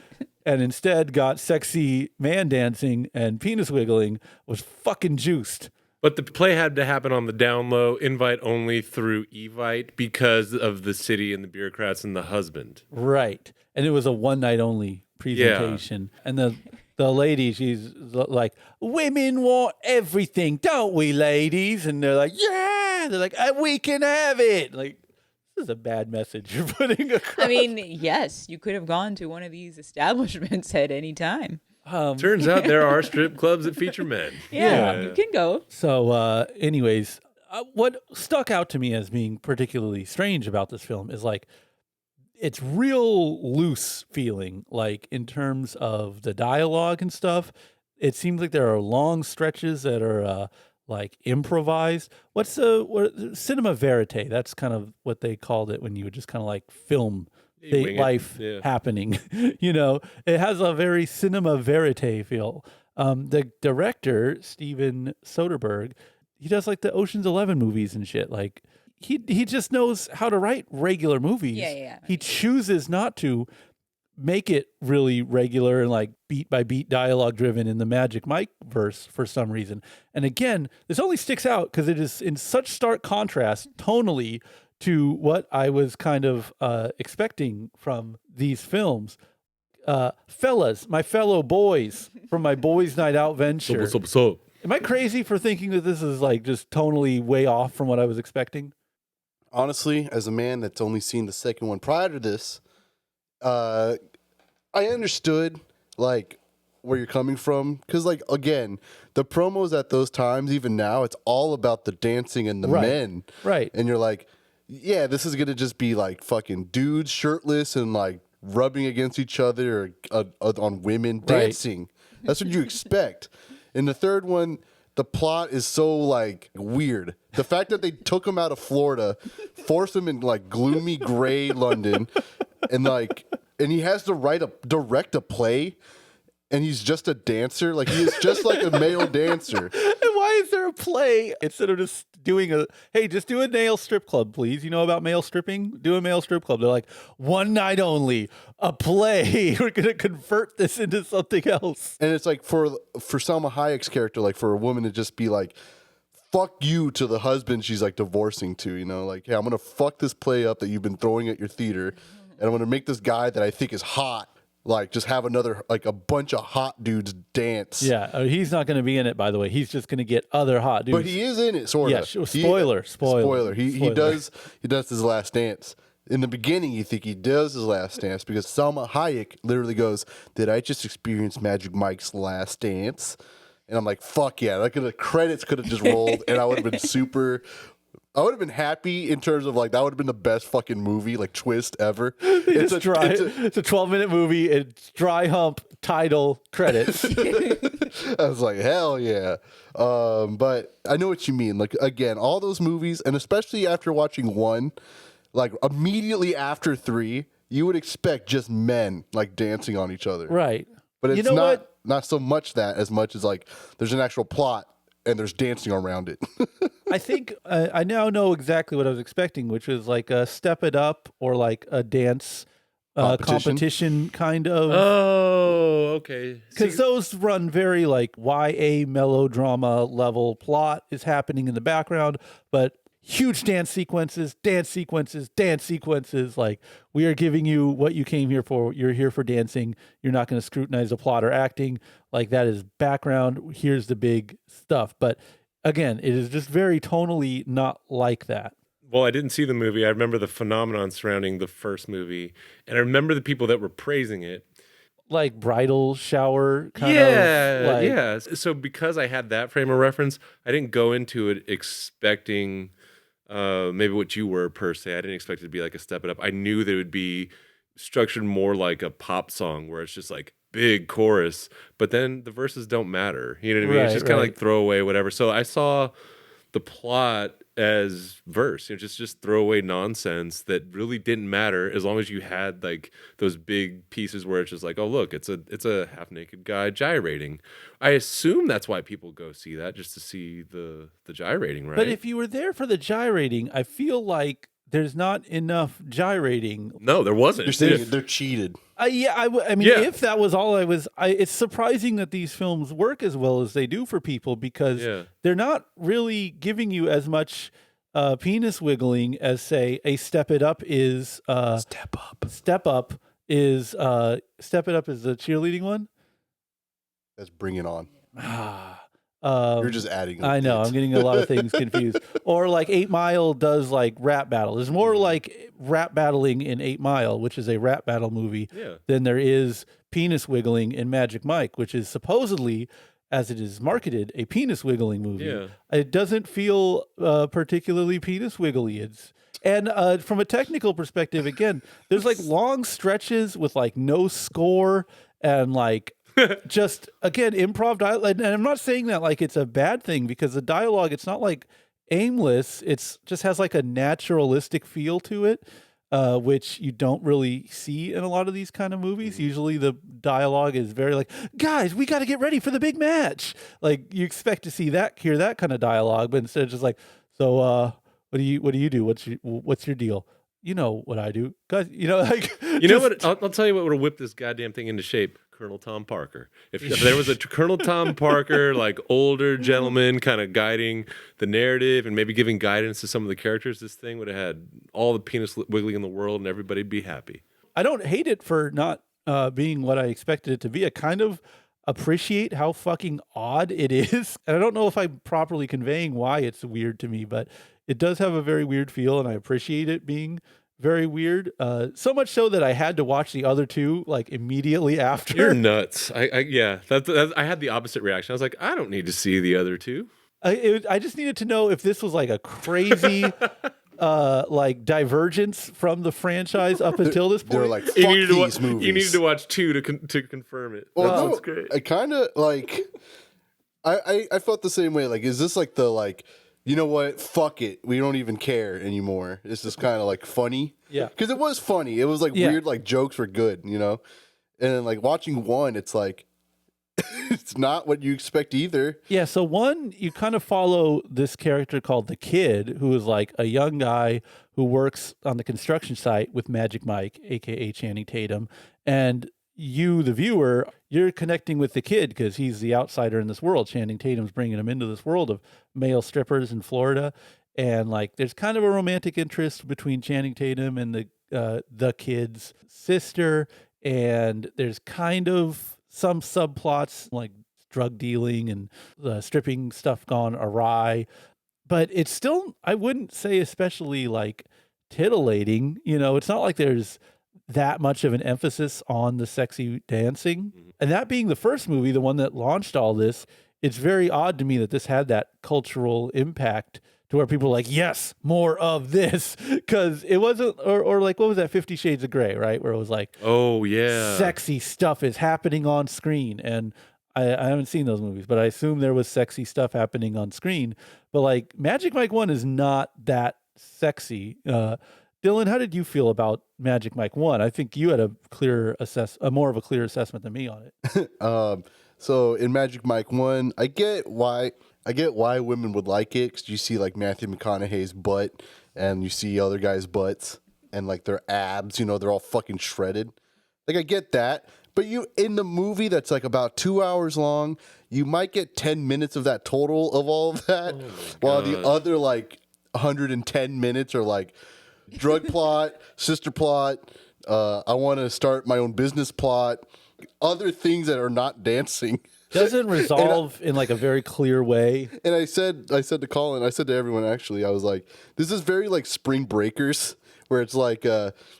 and instead got sexy man dancing and penis wiggling was fucking juiced. But the play had to happen on the down low, invite only through Evite because of the city and the bureaucrats and the husband. Right. And it was a one night only presentation. Yeah. And the lady, she's like, women want everything, don't we, ladies? And they're like, yeah. They're like, we can have it. Like, this is a bad message you're putting across. I mean, yes, you could have gone to one of these establishments at any time. Turns out there are strip clubs that feature men. Yeah, you can go. So anyways, what stuck out to me as being particularly strange about this film is like, it's real loose feeling, like in terms of the dialogue and stuff. It seems like there are long stretches that are like improvised. What cinema verite? That's kind of what they called it when you would just kind of like film life happening. It has a very cinema verite feel. The director, Steven Soderbergh, he does like the Ocean's 11 movies and shit. Like he just knows how to write regular movies. Yeah. He chooses not to, make it really regular and like beat by beat dialogue driven in the Magic Mike verse for some reason. And again, this only sticks out because it is in such stark contrast tonally to what I was kind of expecting from these films. Fellas, my fellow boys from my boys' night out venture. What's up? Am I crazy for thinking that this is like just tonally way off from what I was expecting? Honestly, as a man that's only seen the second one prior to this, I understood like where you're coming from, because like again, the promos at those times, even now, it's all about the dancing and the men, Right? and you're like, yeah, this is gonna just be like fucking dudes shirtless and like rubbing against each other or on women dancing. That's what you expect. In the third one, the plot is so like weird. The fact that they took him out of Florida, forced him in like gloomy gray London, and he has to direct a play, and he's just a dancer. Like, he is just like a male dancer. And why is there a play instead of just doing just do a male strip club, please? You know about male stripping? Do a male strip club. They're like, one night only, a play. We're going to convert this into something else. And it's like for Salma Hayek's character, like for a woman to just be like, fuck you to the husband she's like divorcing to, you know, like, hey, I'm going to fuck this play up that you've been throwing at your theater, and I'm going to make this guy that I think is hot, like, just have a bunch of hot dudes dance. Yeah, he's not going to be in it, by the way. He's just going to get other hot dudes. But he is in it, sort of. Yeah, spoiler. He does his last dance. In the beginning, you think he does his last dance because Salma Hayek literally goes, "Did I just experience Magic Mike's last dance?" And I'm like, "Fuck yeah!" Like, the credits could have just rolled, and I would have been I would have been happy in terms of like that would have been the best fucking movie like twist ever. It's a 12-minute movie. It's dry hump title credits. I was like, hell yeah. But I know what you mean. Like, again, all those movies, and especially after watching one, like immediately after 3, you would expect just men like dancing on each other. Right. But it's not so much that as much as like there's an actual plot and there's dancing around it. I think I now know exactly what I was expecting, which was like a Step It Up or like a dance competition kind of. Oh, okay. Because those run very like YA melodrama level. Plot is happening in the background, but huge dance sequences. Like, we are giving you what you came here for. You're here for dancing. You're not going to scrutinize the plot or acting. Like, that is background. Here's the big stuff. But again, it is just very tonally not like that. Well, I didn't see the movie. I remember the phenomenon surrounding the first movie, and I remember the people that were praising it. Like bridal shower kind of. Like, yeah. So because I had that frame of reference, I didn't go into it expecting maybe what you were per se. I didn't expect it to be like a Step It Up. I knew that it would be structured more like a pop song where it's just like big chorus, but then the verses don't matter. You know what I mean? Right, it's just kind of like throwaway, whatever. So I saw the plot as verse, just throwaway nonsense that really didn't matter as long as you had like those big pieces where it's just like, oh look, it's a half naked guy gyrating. I assume that's why people go see that, just to see the gyrating, right? But if you were there for the gyrating, I feel like there's not enough gyrating. No, there wasn't. You're saying they're cheated. If that was all it's surprising that these films work as well as they do for people, because they're not really giving you as much penis wiggling as, say, a Step It Up is. Step Up. Step Up is Step It Up is the cheerleading one. Let's Bring It On. You're just adding. I know. I'm getting a lot of things confused. Or like 8 Mile does like rap battle. There's more like rap battling in 8 Mile, which is a rap battle movie, than there is penis wiggling in Magic Mike, which is supposedly, as it is marketed, a penis wiggling movie. Yeah. It doesn't feel particularly penis wiggly. And from a technical perspective, again, there's like long stretches with like no score and like just, again, improv dialogue. And I'm not saying that like it's a bad thing, because the dialogue, it's not like aimless. It's just has like a naturalistic feel to it, which you don't really see in a lot of these kind of movies. Usually the dialogue is very like, guys, we got to get ready for the big match. Like, you expect to hear that kind of dialogue, but instead it's just like, so what do you do? What's your deal? you know what I do, guys. You know, like You know what? I'll tell you what would have whipped this goddamn thing into shape. Colonel Tom Parker. If there was a Colonel Tom Parker, like older gentleman, kind of guiding the narrative and maybe giving guidance to some of the characters, this thing would have had all the penis wiggling in the world, and everybody'd be happy. I don't hate it for not being what I expected it to be. I kind of appreciate how fucking odd it is, and I don't know if I'm properly conveying why it's weird to me, but it does have a very weird feel, and I appreciate it being very weird. So much so that I had to watch the other two like immediately after. You're nuts. Yeah. I had the opposite reaction. I was like, I don't need to see the other two. I just needed to know if this was like a crazy like divergence from the franchise up until this point. They're like, fuck You needed to these watch. movies. You needed to watch two to confirm it. Well, That's great. I kind of like. I felt the same way. Like, is this like the like? You know what? Fuck it. We don't even care anymore. It's just kind of like funny. Yeah. Because it was funny. It was like weird. Like jokes were good. You know. And then like watching one, it's like. It's not what you expect either. Yeah, so one, you kind of follow this character called the Kid, who is like a young guy who works on the construction site with Magic Mike, aka Channing Tatum. And you, the viewer, you're connecting with the Kid because he's the outsider in this world. Channing Tatum's bringing him into this world of male strippers in Florida. And like there's kind of a romantic interest between Channing Tatum and the Kid's sister. And there's kind of some subplots like drug dealing and stripping stuff gone awry, but it's still, I wouldn't say especially like titillating. You know, it's not like there's that much of an emphasis on the sexy dancing. And that being the first movie, the one that launched all this, it's very odd to me that this had that cultural impact to where people are like, yes, more of this. Because it wasn't, or like, what was that, 50 Shades of Grey, right? Where it was like, oh, yeah. sexy stuff is happening on screen. And I haven't seen those movies, but I assume there was sexy stuff happening on screen. But like Magic Mike 1 is not that sexy. Dylan, how did you feel about Magic Mike 1? I think you had a more of a clear assessment than me on it. So in Magic Mike 1, I get why women would like it, because you see like Matthew McConaughey's butt and you see other guys' butts and like their abs, you know, they're all fucking shredded. Like I get that, but you in the movie that's like about 2 hours long, you might get 10 minutes of that total of all of that, while the other like 110 minutes are like drug plot, sister plot, I want to start my own business plot, other things that are not dancing. Doesn't resolve in like a very clear way. And I said to Colin, I said to everyone actually, I was like, this is very like Spring Breakers, where it's like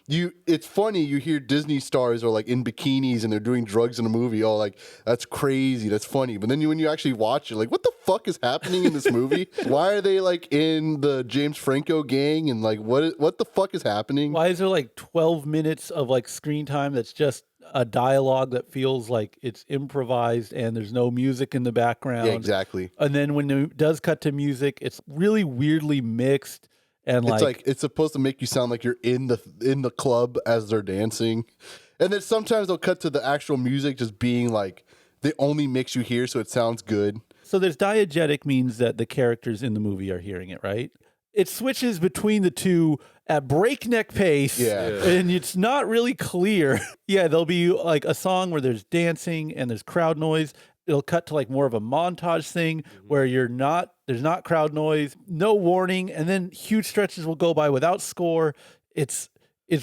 it's funny, you hear Disney stars are like in bikinis and they're doing drugs in a movie. Oh, like that's crazy, that's funny. But then when you actually watch it, like what the fuck is happening in this movie? Why are they like in the James Franco gang and like what the fuck is happening? Why is there like 12 minutes of like screen time that's just a dialogue that feels like it's improvised and there's no music in the background? Yeah, exactly. And then when it does cut to music, it's really weirdly mixed. And like it's supposed to make you sound like you're in the club as they're dancing. And then sometimes they'll cut to the actual music just being like the only mix you hear, so it sounds good. So there's diegetic means that the characters in the movie are hearing it, right? It switches between the two at breakneck pace, and it's not really clear. Yeah, there'll be like a song where there's dancing and there's crowd noise. It'll cut to like more of a montage thing where there's not crowd noise, no warning, and then huge stretches will go by without score. It's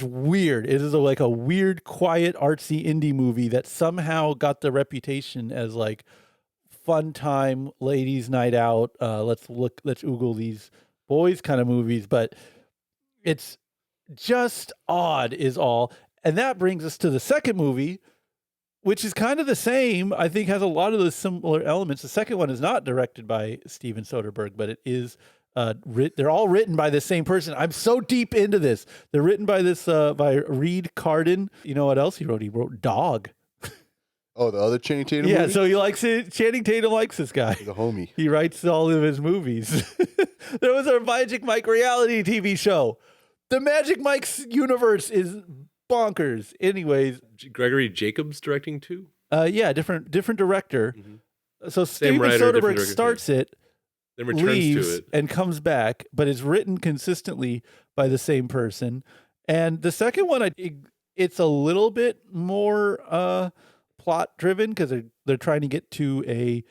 weird. It is like a weird, quiet, artsy indie movie that somehow got the reputation as like fun time, ladies' night out. Let's oogle these boys kind of movies, but it's just odd is all. And that brings us to the second movie, which is kind of the same. I think has a lot of the similar elements. The second one is not directed by Steven Soderbergh, but it is they're all written by the same person. I'm so deep into this. They're written by by Reed Carden. You know what else he wrote? He wrote Dog. Oh, the other Channing Tatum Yeah, movie? so he likes it. Channing Tatum likes this guy. The homie. He writes all of his movies. There was a Magic Mike reality TV show. The Magic Mike's universe is bonkers. Anyways, Gregory Jacobs directing too? Yeah, different director. Mm-hmm. So Same Steven writer, Soderbergh starts it, then returns leaves, to it. and comes back, but it's written consistently by the same person. And the second one, it's a little bit more plot driven because they're trying to get to a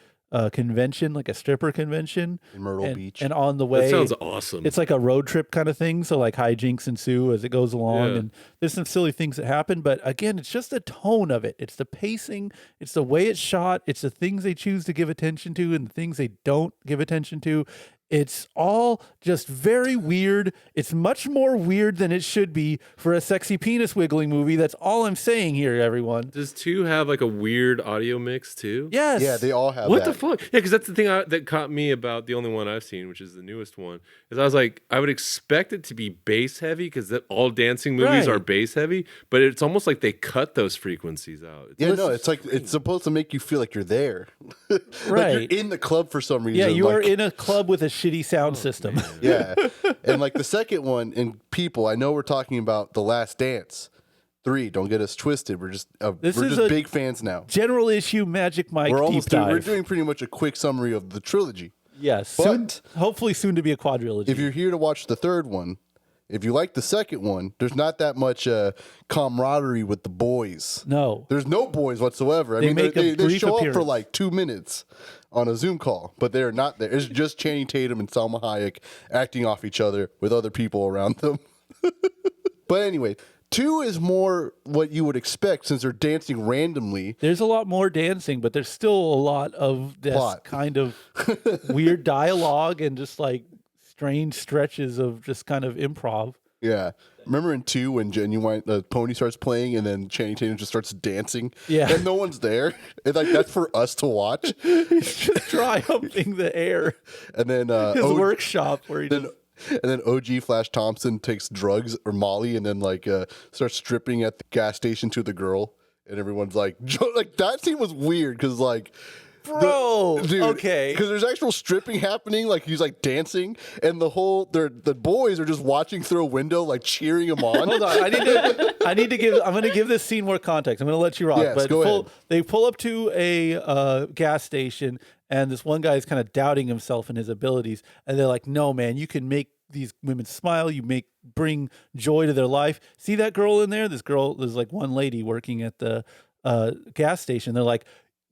convention, like a stripper convention In Myrtle Beach. and on the way, That sounds awesome. it's like a road trip kind of thing. So like hijinks ensue as it goes along, Yeah. and there's some silly things that happen. But again, it's just the tone of it. It's the pacing. It's the way it's shot. It's the things they choose to give attention to and the things they don't give attention to. It's all just very weird. It's much more weird than it should be for a sexy penis wiggling movie. That's all I'm saying here, everyone. Does 2 have like a weird audio mix too? Yes. Yeah, they all have What that. the fuck? Yeah, because that's the thing that caught me about the only one I've seen, which is the newest one. Is I was like, I would expect it to be bass heavy because all dancing movies Right. are bass heavy, but it's almost like they cut those frequencies out. Yeah, no, it's like it's supposed to make you feel like you're there. Like Right. you're in the club for some reason. Yeah, you like, are in a club with a shitty sound system. Yeah. And like the second one, and people, I know we're talking about The Last Dance. 3, don't get us twisted. We're just This we're is just a big fans now. General issue Magic Mike We're deep almost dive. we're doing pretty much a quick summary of the trilogy. Yes, But- hopefully soon to be a quadrilogy. If you're here to watch the third one, if you like the second one, there's not that much camaraderie with the boys. no, There's no boys whatsoever. I They mean, make a they brief show up for appearance. like 2 minutes on a Zoom call, but they're not there. It's just Channing Tatum and Salma Hayek acting off each other with other people around them. But anyway, 2 is more what you would expect since they're dancing randomly. there's a lot more dancing, but there's still a lot of this Plot. kind of weird dialogue and just like strange stretches of just kind of improv. Yeah. Remember in 2 when Genuine the pony starts playing and then Channing Tatum just starts dancing? Yeah. And no one's there. And like that's for us to watch. He's just dry humping the air. And then His workshop where he then just, and then OG Flash Thompson takes drugs or Molly and then like starts stripping at the gas station to the girl. And everyone's like, like that scene was weird because like, bro, okay. because there's actual stripping happening. Like he's like dancing, and the boys are just watching through a window, like cheering him on. Hold on, I'm going to give this scene more context. I'm going to let you rock. Yes, go ahead. They pull up to a gas station, and this one guy is kind of doubting himself and his abilities, and they're like, "No, man, you can make these women smile. You bring joy to their life. See that girl in there? There's like one lady working at the gas station. They're like,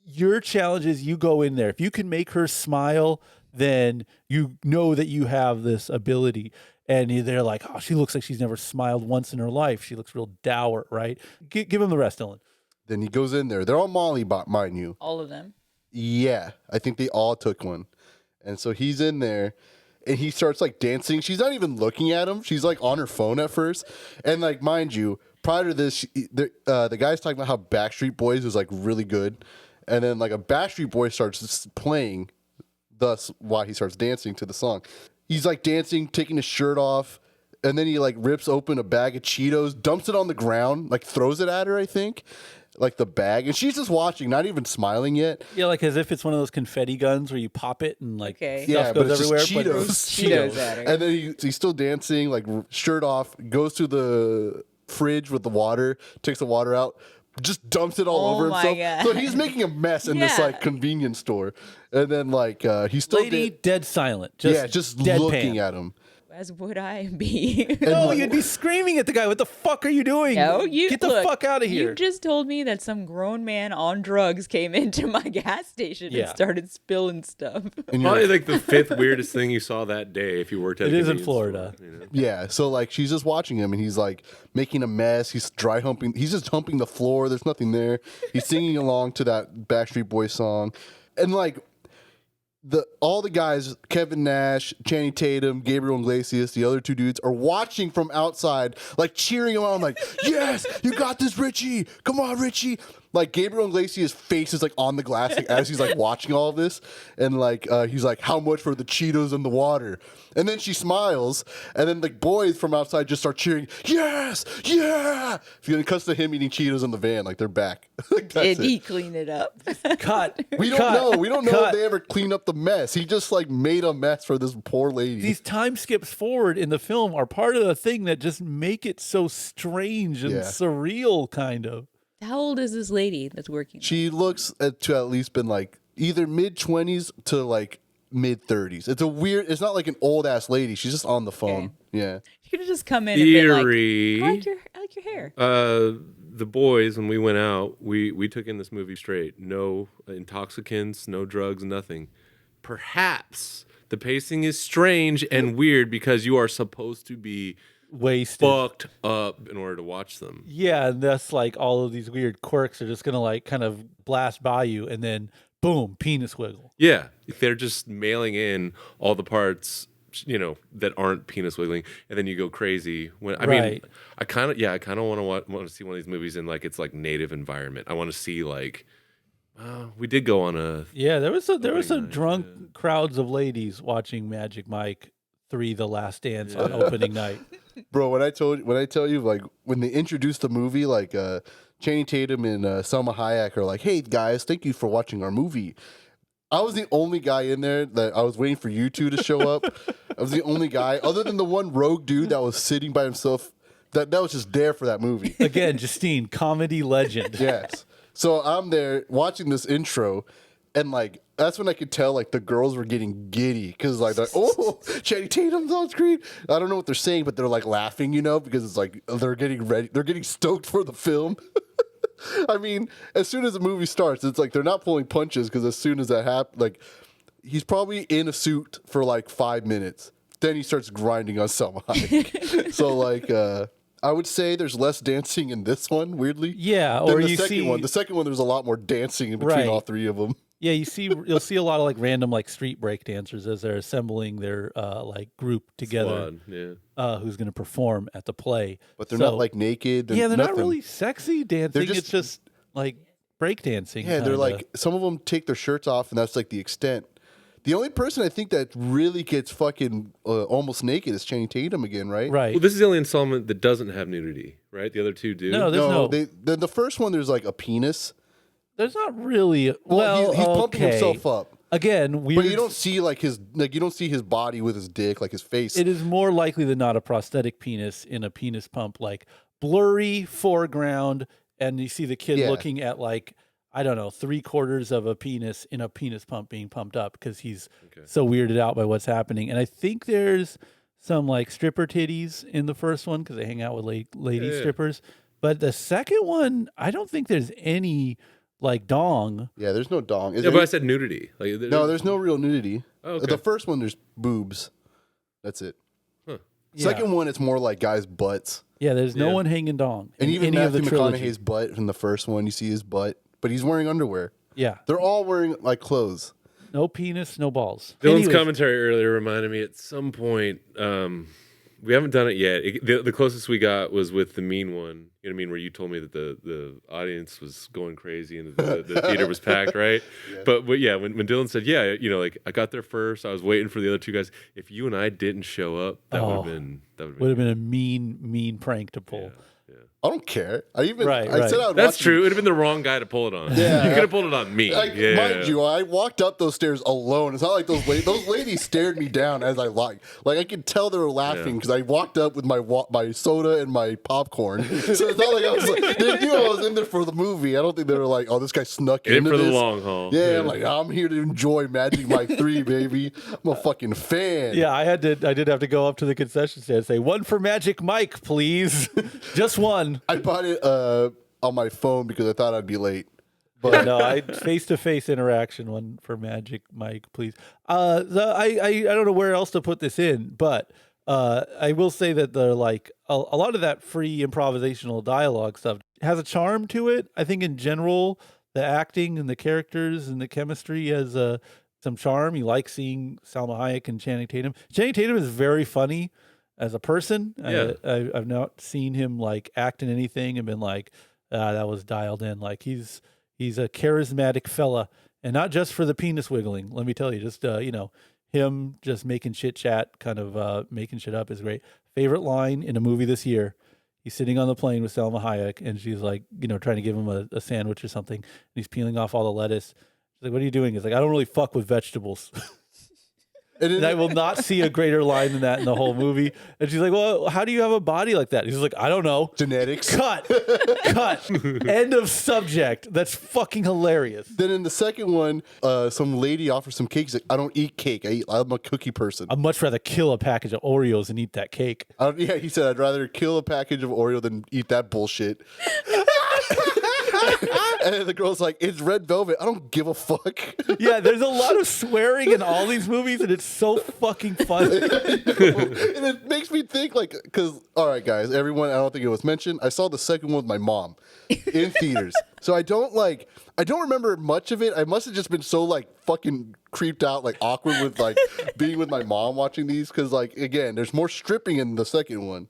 your challenge is you go in there. If you can make her smile, then you know that you have this ability." And they're like, "Oh, she looks like she's never smiled once in her life. She looks real dour, right?" Give him the rest, Dylan. Then he goes in there. They're all Molly, mind you. All of them. Yeah, I think they all took one. And so he's in there and he starts like dancing. She's not even looking at him. She's like on her phone at first. And like, mind you, prior to this, the guy's talking about how Backstreet Boys was like really good. And then like a Backstreet Boy starts playing, thus why he starts dancing to the song. He's like dancing, taking his shirt off. And then he like rips open a bag of Cheetos, dumps it on the ground, like throws it at her, I think. Like the bag, and she's just watching, not even smiling yet. Yeah, like as if it's one of those confetti guns where you pop it and like Okay. stuff Yeah, but goes it's just everywhere. Cheetos. Cheetos at her. And then he's still dancing, like shirt off, goes to the fridge with the water, takes the water out, just dumps it all Oh over my himself. God. So he's making a mess in this Yeah. like convenience store. And then like he's still Lady dead silent. Just deadpan. looking at him. As would I be. No, you'd be screaming at the guy. What the fuck are you doing? No, you get the look, fuck out of here. You just told me that some grown man on drugs came into my gas station Yeah. and started spilling stuff. And you're Probably like, like the 5th weirdest thing you saw that day if you worked at It a is in convenience Florida. store, you know? yeah, so like she's just watching him and he's like making a mess. He's dry humping. He's just humping the floor. There's nothing there. He's singing along to that Backstreet Boys song. And like all the guys, Kevin Nash, Channing Tatum, Gabriel Iglesias, the other 2 dudes are watching from outside, like cheering him on, like, "Yes, you got this, Richie. Come on, Richie." Like Gabriel Iglesias' face is like on the glass like, as he's like watching all of this, and like he's like, "How much for the Cheetos and the water?" And then she smiles, and then the boys from outside just start cheering, "Yes, yeah!" It cuts to him eating Cheetos in the van, like they're back. Like, that's Did it. he clean it up? Cut. We don't Cut. know. We don't know Cut. if they ever cleaned up the mess. He just like made a mess for this poor lady. These time skips forward in the film are part of the thing that just make it so strange and Yeah. surreal, kind of. How old is this lady that's working? She looks to at least been like either mid-20s to like mid-30s. It's not like an old ass lady. She's just on the phone. Okay. Yeah. You could just come in and be like, Theory. I like your hair. The boys, when we went out, we took in this movie straight. No intoxicants, no drugs, nothing. Perhaps the pacing is strange and weird because you are supposed to be Wasted. fucked up in order to watch them. Yeah, and that's like all of these weird quirks are just gonna like kind of blast by you, and then boom, penis wiggle. Yeah, they're just mailing in all the parts, that aren't penis wiggling, and then you go crazy. When I mean, Right. I kind of want to see one of these movies in like its like native environment. I want to see like, we did go on a Yeah, there was some night, drunk crowds of ladies watching Magic Mike 3: The Last Dance on opening night. Bro, when I tell you, like, when they introduced the movie, like, Channing Tatum and Salma Hayek are like, "Hey guys, thank you for watching our movie." I was the only guy in there that I was waiting for you two to show up. I was the only guy, other than the one rogue dude that was sitting by himself, that was just there for that movie. Again, Justine, comedy legend. Yes. So I'm there watching this intro, and like that's when I could tell like the girls were getting giddy because like they're like, oh, Channing Tatum's on screen. I don't know what they're saying, but they're like laughing, because it's like they're getting ready, they're getting stoked for the film. I mean, as soon as the movie starts, it's like they're not pulling punches because as soon as that happens, like he's probably in a suit for like 5 minutes. Then he starts grinding on Salma Hayek. So like I would say there's less dancing in this one, weirdly. Yeah, than or the you second see one. The second one, there's a lot more dancing in between Right. all three of them. Yeah, you'll see a lot of like random like street break dancers as they're assembling their like group together. squad. Yeah. Who's going to perform at the play? But they're So- not like naked. Yeah, they're not nothing. really sexy dancing. just- It's just like break dancing. Yeah, they're kinda. like, some of them take their shirts off, and that's like the extent. The only person I think that really gets fucking almost naked is Channing Tatum again, right? right. Well, this is the only installment that doesn't have nudity, right? The other two do. No, there's no. the first one, there's like a penis. There's not really. Well, he's pumping okay. himself up. Again, weird. But you don't see like you don't see his body with his dick, like his face. It is more likely than not a prosthetic penis in a penis pump, like blurry foreground, and you see the kid Yeah. looking at like, I don't know, 3/4 of a penis in a penis pump being pumped up because he's so weirded out by what's happening. And I think there's some like stripper titties in the first one because they hang out with lady strippers. But the second one, I don't think there's any like dong. Yeah, there's no dong. Is Yeah, there but I any- said nudity. Like, no, there's no real nudity. Oh, okay. The first one, there's boobs. That's it. Huh. Second one, it's more like guys' butts. Yeah, there's no Yeah. one hanging dong. And in even any of Matthew the trilogy. McConaughey's butt in the first one, you see his butt, but he's wearing underwear. Yeah, They're all wearing like clothes. no penis, no balls. Dylan's Anyways, commentary earlier reminded me at some point, we haven't done it yet. The closest we got was with the mean one. You know what I mean? Where you told me that the audience was going crazy and the theater was packed, right? Yeah. But when Dylan said, yeah, like I got there first, I was waiting for the other two guys. If you and I didn't show up, that would have been would have been a mean prank to pull. I don't care. I said Right. I would That's watch true. It would have been the wrong guy to pull it on. Yeah. You could have pulled it on me. Like, yeah. mind you, I walked up those stairs alone. It's not like those ladies stared me down as I like I could tell they were laughing because I walked up with my soda and my popcorn. So it's not like I was like, they knew I was in there for the movie. I don't think they were like, oh, this guy snuck In into for the this. long haul. Yeah, I'm like, I'm here to enjoy Magic Mike 3, baby. I'm a fucking fan. Yeah, I did have to go up to the concession stand and say, "One for Magic Mike, please." Just one. I bought it on my phone because I thought I'd be late. But no, I face-to-face interaction, one for Magic Mike, please. I don't know where else to put this in, but I will say that the like a lot of that free improvisational dialogue stuff has a charm to it. I think in general, the acting and the characters and the chemistry has some charm. You like seeing Salma Hayek and Channing Tatum. Channing Tatum is very funny as a person. Yeah. I've not seen him like act in anything and been like, that was dialed in. Like he's a charismatic fella, and not just for the penis wiggling. Let me tell you, just him just making chit chat, kind of making shit up is great. Favorite line in a movie this year. He's sitting on the plane with Salma Hayek, and she's like, trying to give him a sandwich or something. And he's peeling off all the lettuce. She's like, "What are you doing?" He's like, "I don't really fuck with vegetables." And I will not see a greater line than that in the whole movie. And she's like, well, how do you have a body like that? He's like, I don't know. Genetics. Cut. End of subject. That's fucking hilarious. Then in the second one, some lady offers some cake. She's like, I don't eat cake. I'm a cookie person. I'd much rather kill a package of Oreos than eat that cake. Yeah, he said, I'd rather kill a package of Oreo than eat that bullshit. And then the girl's like, it's red velvet. I don't give a fuck. Yeah, there's a lot of swearing in all these movies, and it's so fucking funny. And it makes me think, like, because, all right, guys, everyone, I don't think it was mentioned. I saw the second one with my mom in theaters. So I don't remember much of it. I must have just been so, like, fucking creeped out, like, awkward with, like, being with my mom watching these. Because, like, again, there's more stripping in the second one.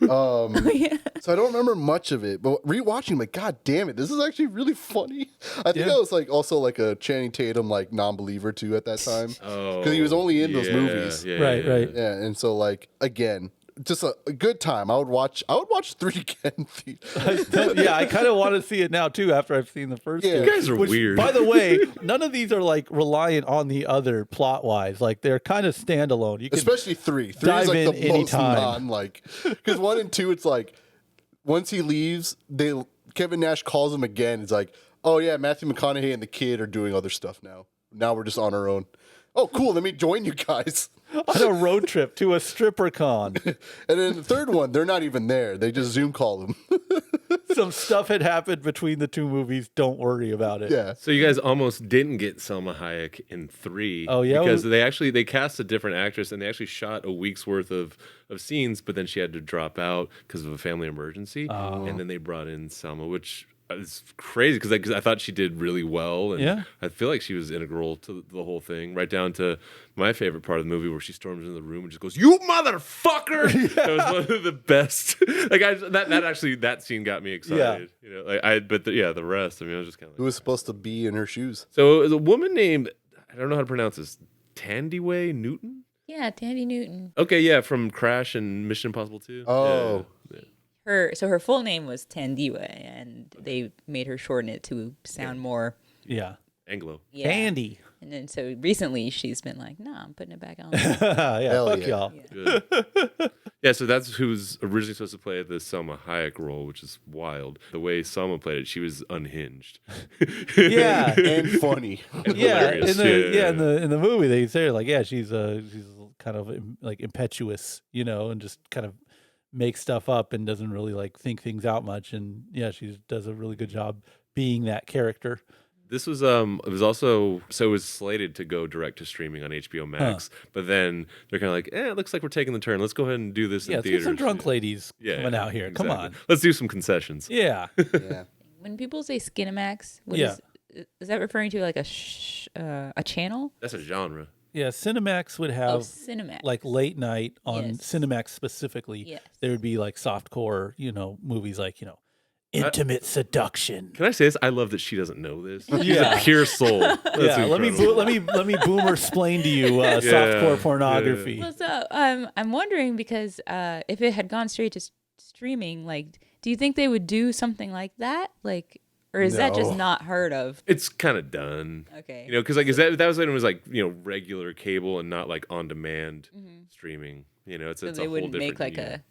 So I don't remember much of it, but rewatching, like, god damn it, this is actually really funny. I think I was like also like a Channing Tatum like non-believer too at that time, because he was only in those movies, Right. Yeah, and so like again, just a good time. I would watch 3 again. Yeah, I kind of want to see it now too after I've seen the first two. You guys are Which, weird. By the way, none of these are like reliant on the other plot wise. Like they're kind of standalone. You can Especially 3. 3 dive is like in the most anytime. non-like, because 1 and 2, it's like once he leaves, Kevin Nash calls him again. It's like, oh yeah, Matthew McConaughey and the kid are doing other stuff now. Now we're just on our own. Oh, cool. Let me join you guys. on a road trip to a stripper con. And then the third one, they're not even there. They just Zoom call them. Some stuff had happened between the two movies. Don't worry about it. Yeah. So you guys almost didn't get Selma Hayek in 3. Oh, yeah? Because they cast a different actress and they actually shot a week's worth of scenes, but then she had to drop out because of a family emergency. And then they brought in Selma, which is crazy because I thought she did really well. And Yeah. I feel like she was integral to the whole thing, right down to my favorite part of the movie where she storms into the room and just goes, "You motherfucker!" That was one of the best. Like that scene got me excited. You know, like the rest. I mean, I was just kind of Who was supposed to be in her shoes? So it was a woman named, I don't know how to pronounce this, Tandiway Newton? Yeah, Tandy Newton. Okay, yeah, from Crash and Mission Impossible 2. Oh. Yeah. Her full name was Tandiwe, and they made her shorten it to sound more Yeah. Anglo. Candy. And then so recently she's been like, "No, I'm putting it back on." Yeah, Hell fuck yeah. y'all. Good. Yeah, so that's who's originally supposed to play the Selma Hayek role, which is wild. The way Selma played it, she was unhinged. Yeah. And funny. And Yeah, hilarious. in the movie they say like, yeah, she's kind of like impetuous, you know, and just kind of makes stuff up and doesn't really like think things out much, and yeah, she does a really good job being that character. This was it was slated to go direct to streaming on HBO Max, but then they're kind of like, it looks like we're taking the turn. Let's go ahead and do this Yeah, in let's get theaters. some drunk ladies coming out here. Exactly. Come on. Let's do some concessions. Yeah. Yeah. When people say Skinamax, Yeah. is that referring to like a channel? That's a genre. Yeah, Cinemax would Oh, have Cinemax. like late night on Yes. Cinemax specifically. Yes. There would be like softcore, you know, movies like, you know, intimate seduction. Can I say this? I love that she doesn't know this. She's Yeah. a pure soul. That's Yeah, let me boomer explain to you softcore pornography. Well, so I'm wondering because if it had gone straight to streaming, like, do you think they would do something like that? Like, or is that just No. not heard of? It's kind of done. Okay. You know, because like that was when it was like, you know, regular cable and not like on demand streaming. You know, it's So a they whole wouldn't different make like medium.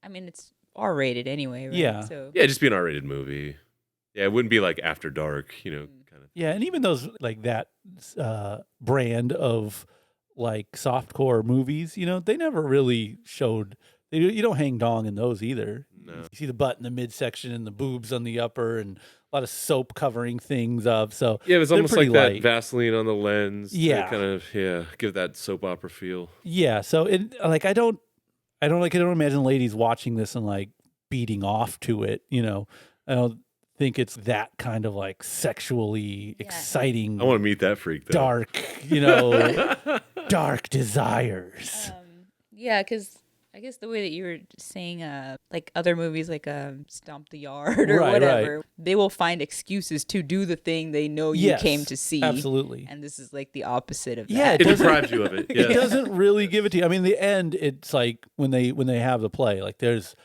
I mean, it's R-rated anyway, right? Yeah. So Yeah, just be an R-rated movie. Yeah, it wouldn't be like After Dark, you know, kind of. Yeah, and even those like that brand of like softcore movies, you know, they never really showed. You don't hang dong in those either. No. You see the butt in the midsection and the boobs on the upper, and a lot of soap covering things up. So Yeah, it was they're almost like pretty that light. Vaseline on the lens. to Yeah. kind of give that soap opera feel. Yeah, so it like I don't imagine ladies watching this and like beating off to it. You know, I don't think it's that kind of like sexually exciting, I want to meet that freak though. dark, you know, dark desires. yeah, because I guess the way that you were saying, like other movies, like Stomp the Yard or Right, whatever, they will find excuses to do the thing they know you Yes, came to see. absolutely. And this is like the opposite of that. Yeah, It doesn't- deprives you of it. It Yeah. doesn't really give it to you. I mean, in the end, it's like when they have the play, like there's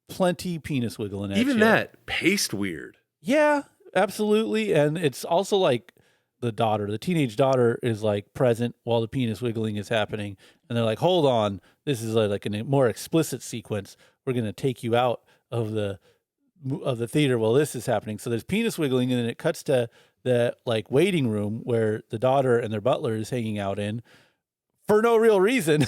plenty penis wiggling at Even you. that paced weird. Yeah, absolutely. And it's also like the daughter. The teenage daughter is like present while the penis wiggling is happening, and they're like, "Hold on, this is like a more explicit sequence. We're gonna take you out of the theater while this is happening." So there's penis wiggling, and then it cuts to the like waiting room where the daughter and their butler is hanging out in for no real reason.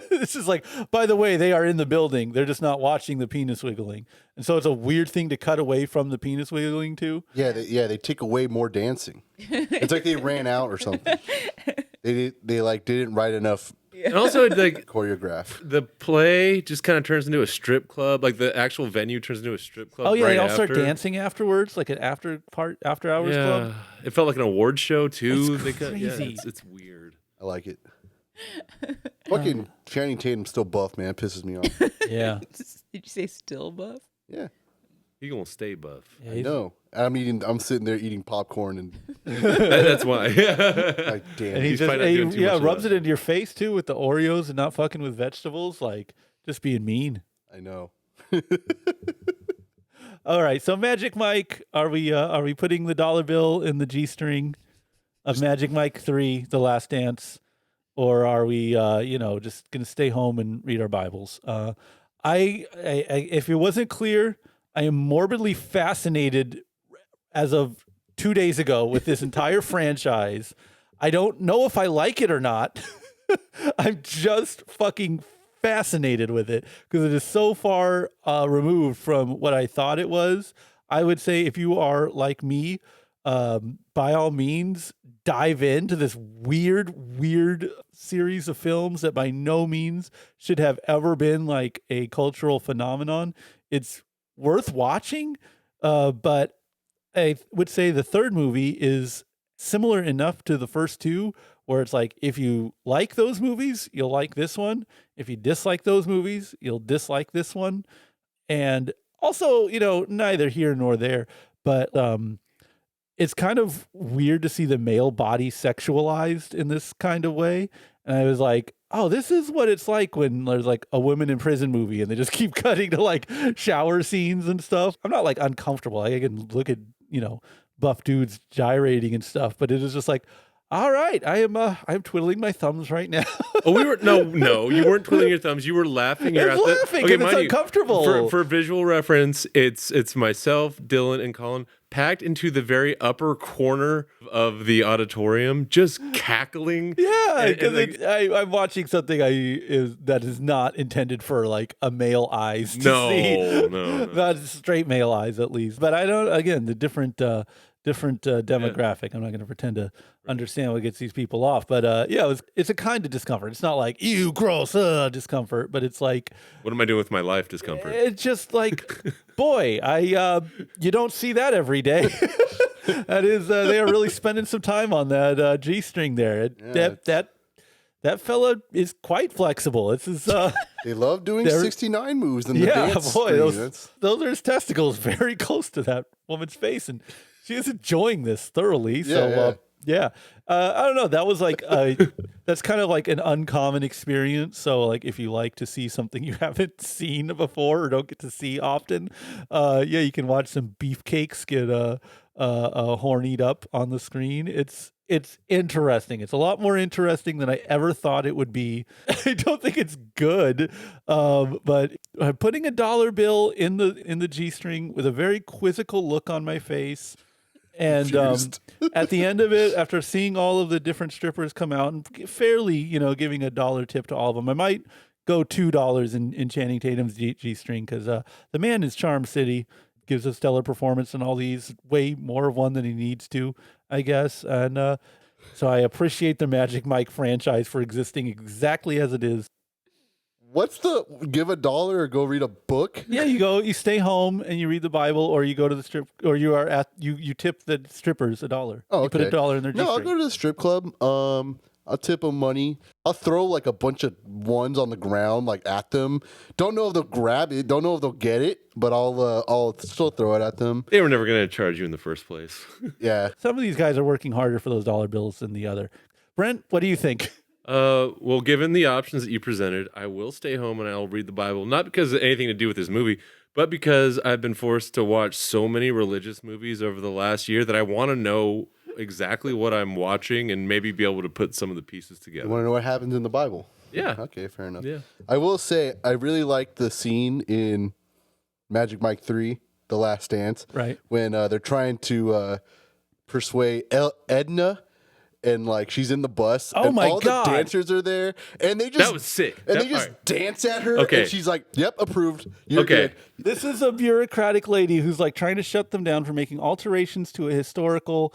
This is like, by the way, they are in the building. They're just not watching the penis wiggling. And so it's a weird thing to cut away from the penis wiggling too. Yeah, they take away more dancing. It's like they ran out or something. They didn't write enough. And also, like, choreograph. The play just kind of turns into a strip club. Like, the actual venue turns into a strip club. Oh yeah, right they all after. start dancing afterwards, like an after hours club. It felt like an award show too. It's crazy. It's weird. I like it. Fucking Channing Tatum's still buff, man. It pisses me off. Yeah. Did you say still buff? Yeah. He gonna stay buff. Yeah, I know. I'm sitting there eating popcorn and That's why. like, damn. And he He's just probably not doing too much of rubs that. it into your face too with the Oreos and not fucking with vegetables, like just being mean. I know. All right, so Magic Mike, are we putting the dollar bill in the G string of Magic Mike 3, The Last Dance, or are we just gonna stay home and read our Bibles? I if it wasn't clear, I am morbidly fascinated as of 2 days ago with this entire franchise. I don't know if I like it or not. I'm just fucking fascinated with it because it is so far removed from what I thought it was. I would say if you are like me, by all means, dive into this weird series of films that by no means should have ever been like a cultural phenomenon. It's worth watching, but I would say the third movie is similar enough to the first two where it's like, if you like those movies, you'll like this one. If you dislike those movies, you'll dislike this one. And also, neither here nor there, but it's kind of weird to see the male body sexualized in this kind of way. And I was like, oh, this is what it's like when there's like a women in prison movie and they just keep cutting to like shower scenes and stuff. I'm not like uncomfortable. I can look at, buff dudes gyrating and stuff, but it is just like, all right, I'm twiddling my thumbs right now. Oh, no, you weren't twiddling your thumbs. You were laughing. I was laughing because it's uncomfortable. For visual reference, it's myself, Dylan, and Colin packed into the very upper corner of the auditorium, just cackling. Yeah, because I'm watching something that is not intended for like a male eyes to see. No. Not straight male eyes at least. But I don't. Again, the different demographic. I'm not going to pretend to understand what gets these people off. But it's a kind of discomfort. It's not like ew, gross, discomfort. But it's like, what am I doing with my life? Discomfort. It's just like, boy, you don't see that every day. That is, they are really spending some time on that G-string there. That fella is quite flexible. This is they love doing 69 moves in the dance. Boy, those are his testicles very close to that woman's face, and she is enjoying this thoroughly. I don't know. That was like that's kind of like an uncommon experience. So like if you like to see something you haven't seen before or don't get to see often, you can watch some beefcakes get hornied up on the screen. It's interesting. It's a lot more interesting than I ever thought it would be. I don't think it's good, but I'm putting a dollar bill in the G-string with a very quizzical look on my face. And at the end of it, after seeing all of the different strippers come out and fairly, giving a $1 tip to all of them, I might go $2 in Channing Tatum's G-string because the man is Charm City, gives a stellar performance in all these, way more of one than he needs to, I guess. And so I appreciate the Magic Mike franchise for existing exactly as it is. What's the give $1 or go read a book? Yeah, you stay home and you read the Bible, or you go to the strip, or you tip the strippers $1. Oh, okay. You put $1 in their G-string. No, I'll go to the strip club. I'll tip them money. I'll throw like a bunch of ones on the ground, like at them. Don't know if they'll grab it. Don't know if they'll get it, but I'll still throw it at them. They were never going to charge you in the first place. Yeah. Some of these guys are working harder for those dollar bills than the other. Brent, what do you think? Well, given the options that you presented, I will stay home and I'll read the Bible. Not because of anything to do with this movie, but because I've been forced to watch so many religious movies over the last year that I want to know exactly what I'm watching and maybe be able to put some of the pieces You together. want to know what happens in the Bible? Yeah. Okay, fair enough. Yeah. I will say I really like the scene in Magic Mike 3, The Last Dance, Right. when they're trying to persuade Edna, and like she's in the bus. Oh and my all God. the dancers are there, and they just That was sick. And That- they just alright. dance at her, Okay. and she's like, "Yep, approved. You're Okay. good." This is a bureaucratic lady who's like trying to shut them down for making alterations to a historical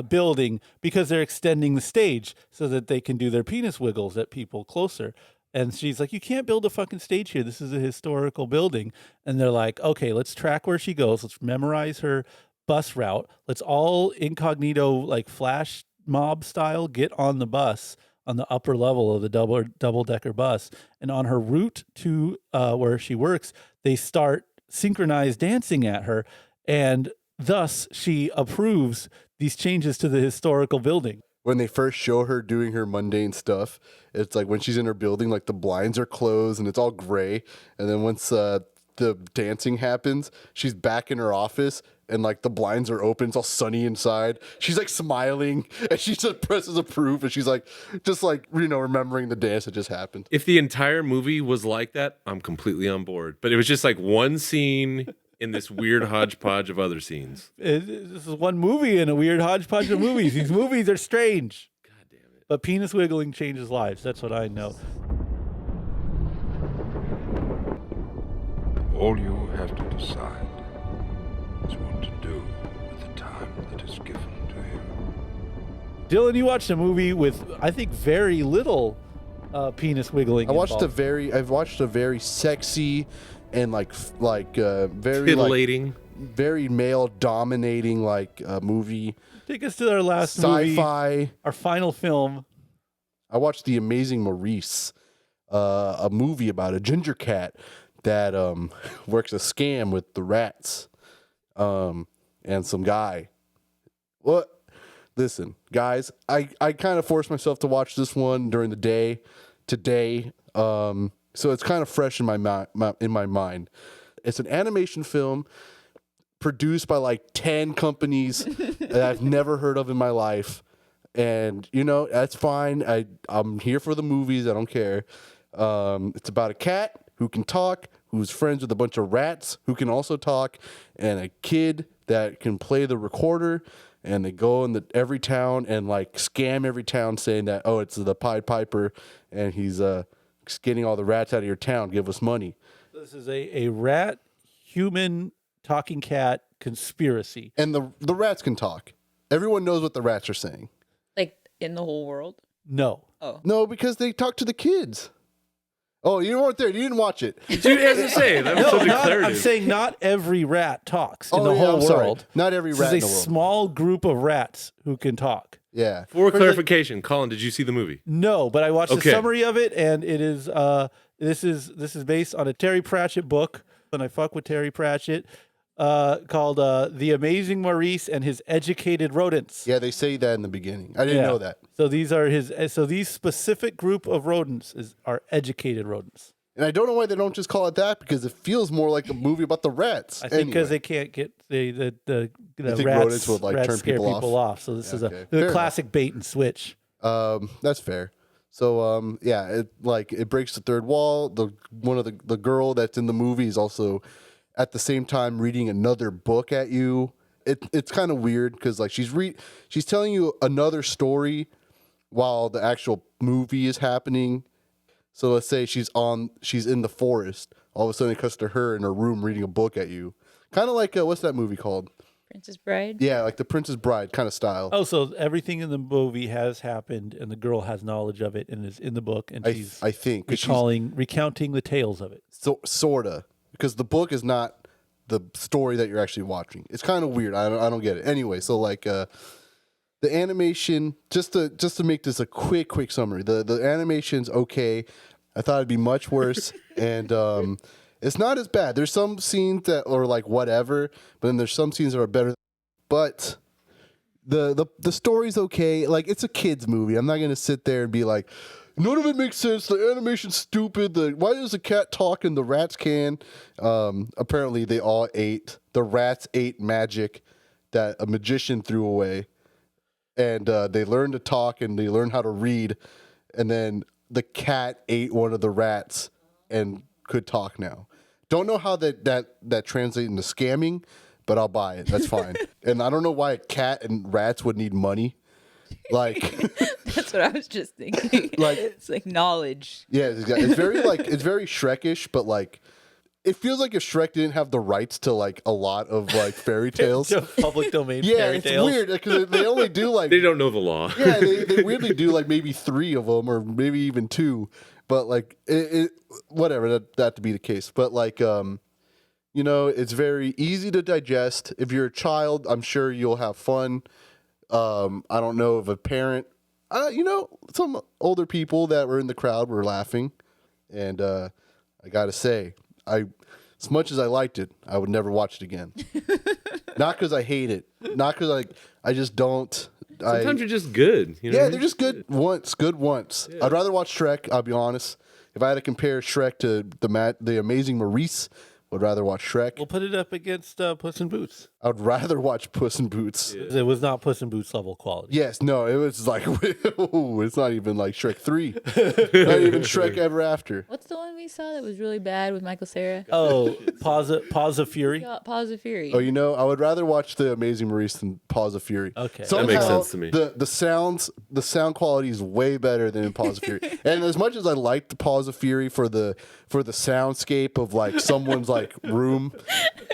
building because they're extending the stage so that they can do their penis wiggles at people closer. And she's like, you can't build a fucking stage here. This is a historical building. And they're like, okay, let's track where she goes. Let's memorize her bus route. Let's all incognito, like flash mob style, get on the bus on the upper level of the double-decker bus. And on her route to where she works, they start synchronized dancing at her. And thus, she approves these changes to the historical building. When they first show her doing her mundane stuff, it's like when she's in her building, like the blinds are closed and it's all gray. And then once the dancing happens, she's back in her office and like the blinds are open. It's all sunny inside. She's like smiling and she just presses approve and she's like, just like, you know, remembering the dance that just happened. If the entire movie was like that, I'm completely on board. But it was just like one scene in this weird hodgepodge of other scenes. This is one movie in a weird hodgepodge of movies. These movies are strange. God damn it. But penis wiggling changes lives. That's what I know. All you have to decide is what to do with the time that is given to you. Dylan, you watched a movie with, I think, very little penis wiggling. I've watched involved. a very sexy and very Titillating. very male dominating movie. Take us to our last movie, Sci-fi. our final film. I watched The Amazing Maurice, a movie about a ginger cat that works a scam with the rats and some guy. What? Listen, guys, I kind of forced myself to watch this one during the day today, so it's kind of fresh in my mind. It's an animation film produced by like 10 companies that I've never heard of in my life. And, you know, that's fine. I'm here for the movies. I don't care. It's about a cat who can talk, who's friends with a bunch of rats who can also talk, and a kid that can play the recorder. And they go in every town and like scam every town saying that, oh, it's the Pied Piper and he's getting all the rats out of your town. Give us money. This is a rat, human, talking cat conspiracy. And the rats can talk. Everyone knows what the rats are saying. Like in the whole world? No. Oh. No, because they talk to the kids. Oh, you weren't there. You didn't watch it. Dude, as I say, that was No, so not, declarative. I'm saying not every rat talks in Oh, the yeah, whole I'm sorry. world. Not every This rat in is the a world. small group of rats who can talk. Yeah. For clarification, Colin, did you see the movie? No, but I watched Okay. a summary of it, and it is this is based on a Terry Pratchett book, and I fuck with Terry Pratchett, called "The Amazing Maurice and His Educated Rodents." Yeah, they say that in the beginning. I didn't know that. So these are these specific group of rodents are educated rodents. And I don't know why they don't just call it that because it feels more like a movie about the rats. I think because Anyway. they can't get the think rats, rodents would, like, rats turn scare people off? So this Yeah, is okay. the Fair classic bait and switch. That's fair. So yeah, it breaks the third wall. One of the girl that's in the movie is also at the same time reading another book at you. It's kind of weird because like she's telling you another story while the actual movie is happening. So let's say she's in the forest. All of a sudden it cuts to her in her room reading a book at you. Kind of like what's that movie called? Princess Bride? Yeah, like The Princess Bride kind of style. Oh, so everything in the movie has happened, and the girl has knowledge of it, and is in the book, and she's I think 'cause recounting the tales of it. So sorta, because the book is not the story that you're actually watching. It's kind of weird. I don't get it. Anyway, so like the animation, just to make this a quick summary. The animation's okay. I thought it'd be much worse, and it's not as bad. There's some scenes that are like whatever, but then there's some scenes that are better. But the story's okay. Like it's a kids movie. I'm not gonna sit there and be like, none of it makes sense. The animation's stupid. Why does the cat talk and the rats can? Apparently they all ate. The rats ate magic that a magician threw away, and they learned to talk and they learned how to read, and then the cat ate one of the rats and could talk now. Don't know how that translates into scamming, but I'll buy it. That's fine. And I don't know why a cat and rats would need money. Like That's what I was just thinking. Like- it's like knowledge. yeah, it's very it's very Shrekish, but like it feels like if Shrek didn't have the rights to like a lot of like fairy tales. Public domain Yeah, fairy it's tales. weird because they only do like They don't know the law. yeah, they weirdly do like maybe 3 of them or maybe even 2, but like it whatever that to be the case. But like you know, it's very easy to digest. If you're a child, I'm sure you'll have fun. I don't know if a parent, you know, some older people that were in the crowd were laughing, and I gotta say, as much as I liked it, I would never watch it again. Not because I hate it, not because I just don't. Sometimes you're just good. You know Yeah, what I they're mean? just good once. I'd rather watch Shrek. I'll be honest. If I had to compare Shrek to the Amazing Maurice, would rather watch Shrek. We'll put it up against Puss in Boots. I would rather watch Puss in Boots. It was not Puss in Boots level quality. Yes, no, it was like it's not even like Shrek 3. Not even Shrek Ever After. What's the one we saw that was really bad with Michael Cera? Oh, Pause of Fury. Pause of Fury. Oh, you know, I would rather watch the Amazing Maurice than Paws of Fury. Okay. That makes sense to me. The sound quality is way better than in Paws of Fury. And as much as I like the Paws of Fury for the soundscape of like someone's like room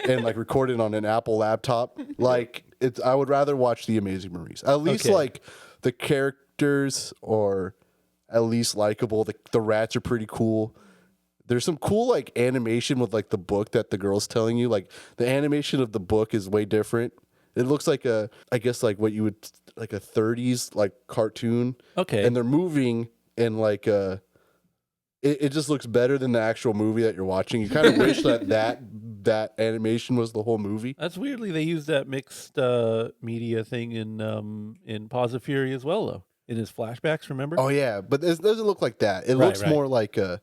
and like recorded on an Apple laptop, like I would rather watch the Amazing Maurice. At least Okay. like the characters are at least likable. The rats are pretty cool. There's some cool like animation with like the book that the girl's telling you. Like the animation of the book is way different. It looks like I guess like what you would like a 30s like cartoon. Okay. And they're moving and like it just looks better than the actual movie that you're watching. You kind of wish that animation was the whole movie. That's weirdly they used that mixed media thing in Pause of Fury as well, though. In his flashbacks, remember? Oh yeah, but it doesn't look like that. It Right, looks right. more like a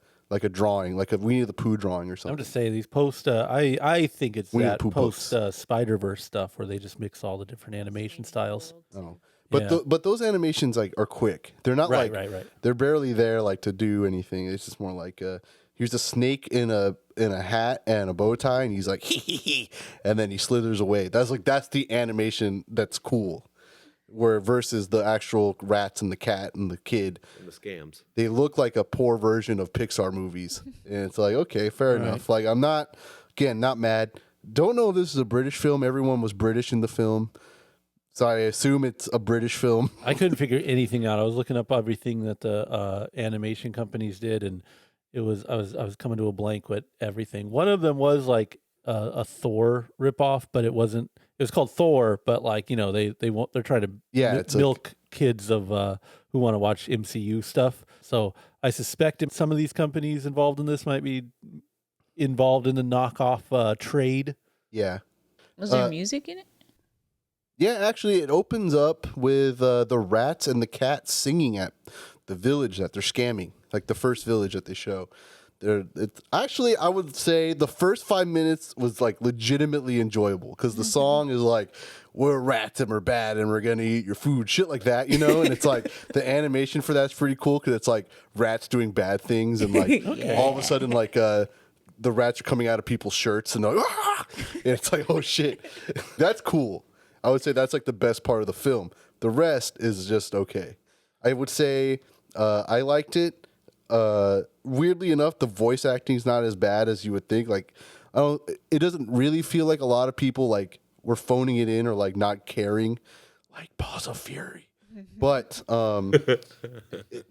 drawing, like a Winnie the Pooh drawing or I'm something. just saying these post. I think it's Winnie the that Pooh post books. Spider-Verse stuff where they just mix all the different animation styles. Oh. But Yeah. but those animations like are quick. They're not Right, like right. they're barely there like to do anything. It's just more like here's a snake in a hat and a bow tie, and he's like hee hee hee, and then he slithers away. That's the animation that's cool. Where versus the actual rats and the cat and the kid, And the scams. they look like a poor version of Pixar movies, and it's like okay, fair enough. Like I'm not mad. Don't know if this is a British film. Everyone was British in the film. So I assume it's a British film. I couldn't figure anything out. I was looking up everything that the animation companies did, and I was coming to a blank with everything. One of them was like a Thor ripoff, but it wasn't. It was called Thor, but like you know they're trying to It's milk kids of who want to watch MCU stuff. So I suspect some of these companies involved in this might be involved in the knockoff trade. Yeah. Was there music in it? Yeah, actually, it opens up with the rats and the cats singing at the village that they're scamming, like the first village that they show. Actually, I would say the first 5 minutes was like legitimately enjoyable because the song is like, we're rats and we're bad and we're going to eat your food, shit like that, you know? And it's like the animation for that's pretty cool because it's like rats doing bad things and like all of a sudden like the rats are coming out of people's shirts and they're like, ah! And it's like, oh shit, that's cool. I would say that's like the best part of the film. The rest is just okay. I would say I liked it. Weirdly enough, the voice acting is not as bad as you would think. Like, it doesn't really feel like a lot of people like were phoning it in or like not caring, like Paws of Fury. But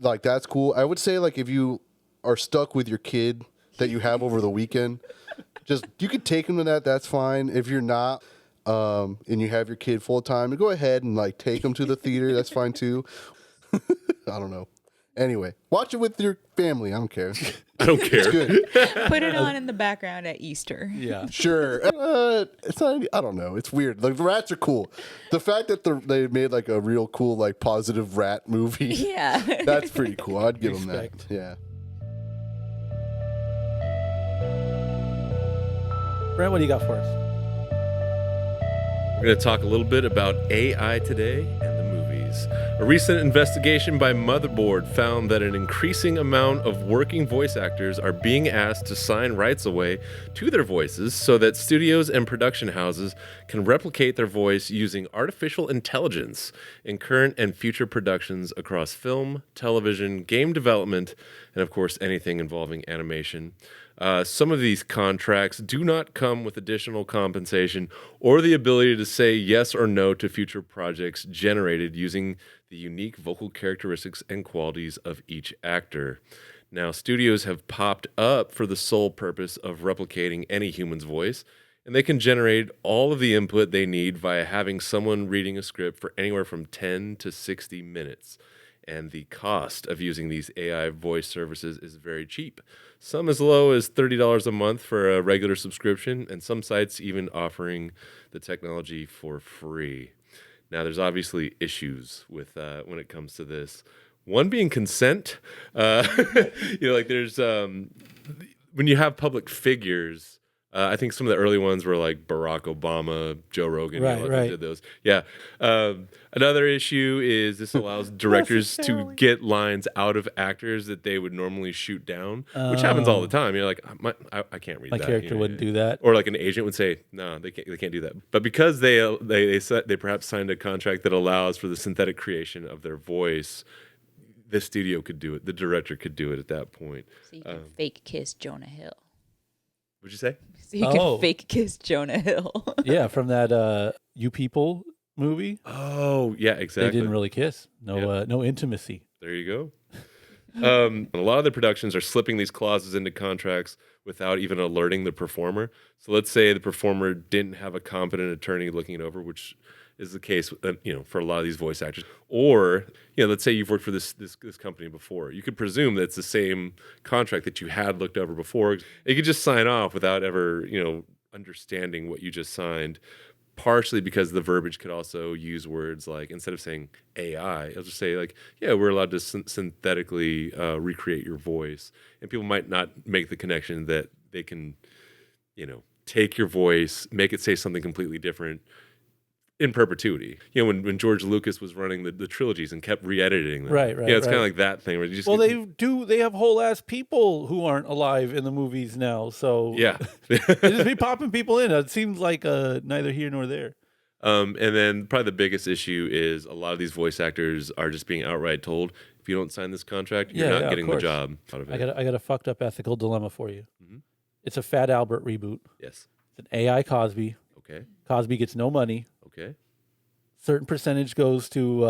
like that's cool. I would say like if you are stuck with your kid that you have over the weekend, you could take them to that. That's fine. If you're not. And you have your kid full time, go ahead and like take them to the theater. That's fine too. I don't know. Anyway, watch it with your family. I don't care. I don't care. It's good. Put it on in the background at Easter. Yeah. Sure. It's not. I don't know. It's weird. Like the rats are cool. The fact that they made like a real cool like positive rat movie. Yeah. That's pretty cool. I'd give them that. Respect. Yeah. Brent, what do you got for us? We're going to talk a little bit about AI today and the movies. A recent investigation by Motherboard found that an increasing amount of working voice actors are being asked to sign rights away to their voices so that studios and production houses can replicate their voice using artificial intelligence in current and future productions across film, television, game development, and of course anything involving animation. Some of these contracts do not come with additional compensation or the ability to say yes or no to future projects generated using the unique vocal characteristics and qualities of each actor. Now, studios have popped up for the sole purpose of replicating any human's voice, and they can generate all of the input they need via having someone reading a script for anywhere from 10 to 60 minutes. And the cost of using these AI voice services is very cheap. Some as low as $30 a month for a regular subscription, and some sites even offering the technology for free. Now, there's obviously issues with when it comes to this. One being consent. Like there's when you have public figures. I think some of the early ones were like Barack Obama, Joe Rogan, Right. did those. Yeah. Another issue is this allows directors to get lines out of actors that they would normally shoot down, which happens all the time. You're like, I can't read My that. character wouldn't do that. Or like an agent would say, no, they can't do that. But because they perhaps signed a contract that allows for the synthetic creation of their voice, the studio could do it. The director could do it at that point. So you can fake kiss Jonah Hill. What'd you say? So you can fake kiss Jonah Hill. Yeah, from that You People movie. Oh, yeah, exactly. They didn't really kiss. No intimacy. There you go. A lot of the productions are slipping these clauses into contracts without even alerting the performer. So let's say the performer didn't have a competent attorney looking it over, which is the case, for a lot of these voice actors. Or, let's say you've worked for this company before. You could presume that it's the same contract that you had looked over before. You could just sign off without ever, understanding what you just signed. Partially because the verbiage could also use words like, instead of saying AI, it'll just say like, yeah, we're allowed to synthetically recreate your voice. And people might not make the connection that they can, take your voice, make it say something completely different in perpetuity. When George Lucas was running the trilogies and kept re-editing them. Right. Yeah, it's kind of like that thing where you just they have whole ass people who aren't alive in the movies now. So yeah. they just be popping people in. It seems like neither here nor there. And then probably the biggest issue is a lot of these voice actors are just being outright told, if you don't sign this contract, you're not getting the job out of it. I got a fucked up ethical dilemma for you. Mm-hmm. It's a Fat Albert reboot. Yes. It's an AI Cosby. Okay. Cosby gets no money. Okay. Certain percentage goes to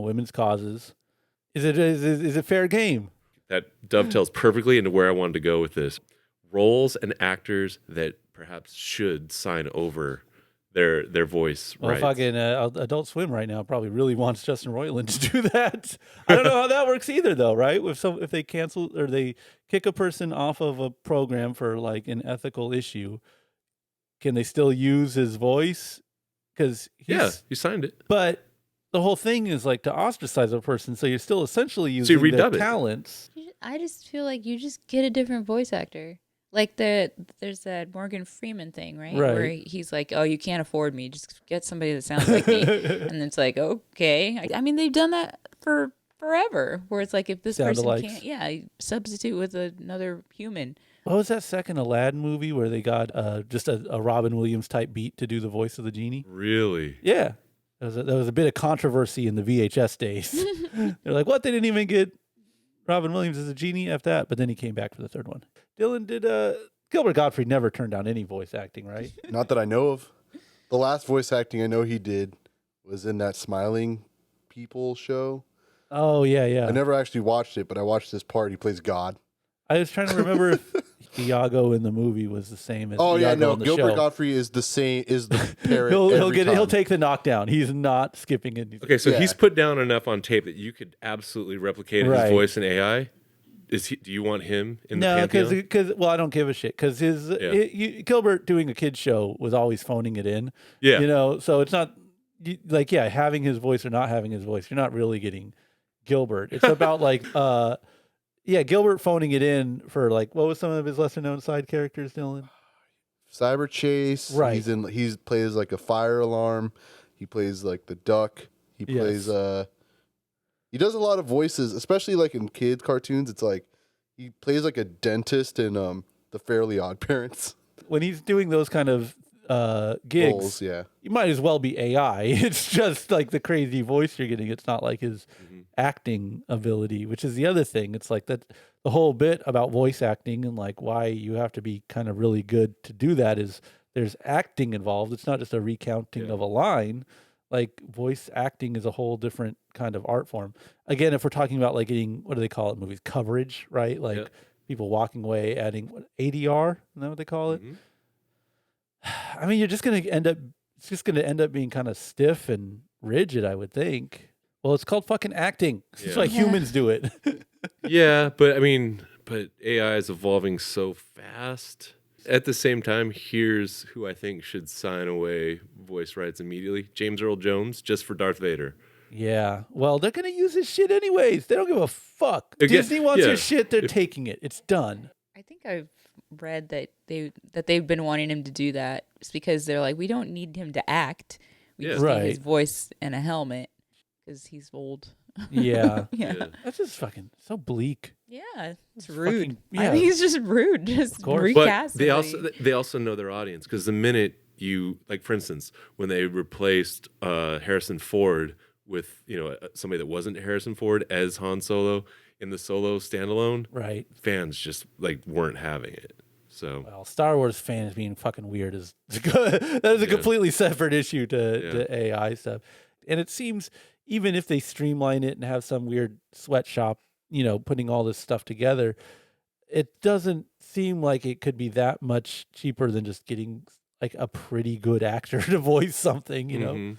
women's causes. Is it fair game? That dovetails perfectly into where I wanted to go with this. Roles and actors that perhaps should sign over their voice rights. Fucking Adult Swim right now probably really wants Justin Roiland to do that. I don't know how that works either, though, right? If they cancel or they kick a person off of a program for like an ethical issue, can they still use his voice? Because you signed it. But the whole thing is like to ostracize a person, so you're still essentially using their talents. I just feel like you just get a different voice actor. Like there's that Morgan Freeman thing, right? Where he's like, "Oh, you can't afford me. Just get somebody that sounds like me." And it's like, okay. I mean, they've done that for forever. Where it's like, if this person can't, substitute with another human. What was that second Aladdin movie where they got just a Robin Williams type beat to do the voice of the genie? Really? Yeah. There was a bit of controversy in the VHS days. They're like, what? They didn't even get Robin Williams as a genie after that. But then he came back for the third one. Dylan, did Gilbert Gottfried never turned down any voice acting, right? Not that I know of. The last voice acting I know he did was in that Smiling People show. Oh, yeah. I never actually watched it, but I watched this part. He plays God. I was trying to remember if Iago in the movie was the same as Iago in the Gilbert show. Godfrey is the same, is the parrot. He'll take the knockdown. He's not skipping it. Okay, so he's put down enough on tape that you could absolutely replicate his voice in AI. Do you want him in the pantheon? No, because I don't give a shit. Because Gilbert doing a kid's show was always phoning it in. Yeah, so it's not having his voice or not having his voice. You're not really getting Gilbert. It's about like Gilbert phoning it in for like, what was some of his lesser known side characters, Dylan? Cyber Chase. Right. He plays like a fire alarm. He plays like the duck. He plays he does a lot of voices, especially like in kid cartoons. It's like he plays like a dentist in the Fairly Odd Parents. When he's doing those kind of gigs, Roles, yeah. you might as well be AI. It's just like the crazy voice you're getting. It's not like his acting ability, which is the other thing. It's like that the whole bit about voice acting and like why you have to be kind of really good to do that is there's acting involved. It's not just a recounting of a line. Like voice acting is a whole different kind of art form. Again, if we're talking about like getting, what do they call it in movies? Coverage, right? Like people walking away, adding ADR, isn't that what they call it? I mean, it's just going to end up being kind of stiff and rigid, I would think. Well, it's called fucking acting. It's like humans do it. Yeah, but I mean, AI is evolving so fast. At the same time, here's who I think should sign away voice rights immediately. James Earl Jones, just for Darth Vader. Yeah. Well, they're going to use his shit anyways. They don't give a fuck. Disney wants your shit. They're taking it. It's done. I think I've read that they've been wanting him to do that just because they're like, we don't need him to act. We just need his voice and a helmet because he's old. Yeah. Yeah. That's just fucking so bleak. Yeah, it's rude. Fucking, I think he's just rude. Just recast. But they also know their audience because the minute you, like for instance, when they replaced Harrison Ford with somebody that wasn't Harrison Ford as Han Solo in the Solo standalone, right? Fans just like weren't having it. So well, Star Wars fans being fucking weird is that is a completely separate issue to AI stuff. And it seems even if they streamline it and have some weird sweatshop, putting all this stuff together, it doesn't seem like it could be that much cheaper than just getting like a pretty good actor to voice something,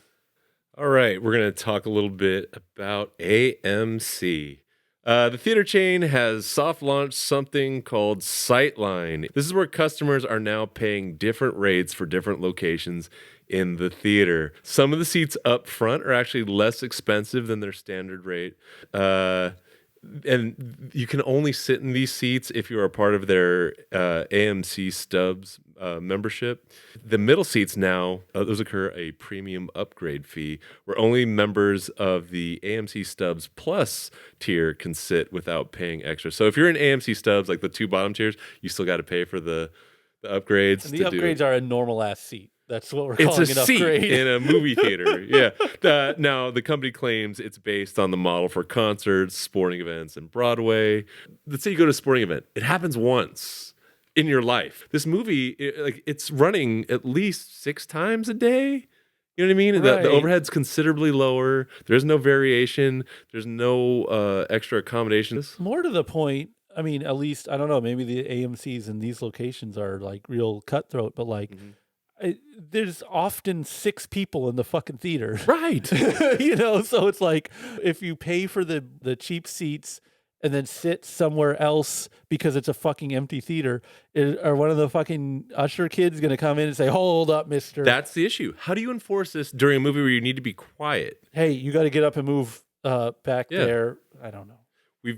All right, we're going to talk a little bit about AMC. The theater chain has soft launched something called Sightline. This is where customers are now paying different rates for different locations in the theater. Some of the seats up front are actually less expensive than their standard rate. And you can only sit in these seats if you are a part of their AMC Stubs membership. The middle seats now, those occur a premium upgrade fee where only members of the AMC Stubs Plus tier can sit without paying extra. So if you're in AMC Stubs, like the two bottom tiers, you still got to pay for the upgrades. And the upgrades are a normal ass seat. That's what we're calling an upgrade. It's a seat in a movie theater. Yeah. Now, the company claims it's based on the model for concerts, sporting events, and Broadway. Let's say you go to a sporting event. It happens once in your life. This movie, it's running at least 6 times a day. You know what I mean? Right. The overhead's considerably lower. There's no variation. There's no extra accommodations. More to the point, I mean, at least, I don't know, maybe the AMCs in these locations are like real cutthroat, but like, there's often 6 people in the fucking theater. Right. So it's like if you pay for the cheap seats and then sit somewhere else because it's a fucking empty theater, are one of the fucking usher kids going to come in and say, hold up, mister? That's the issue. How do you enforce this during a movie where you need to be quiet? Hey, you got to get up and move back there. I don't know. We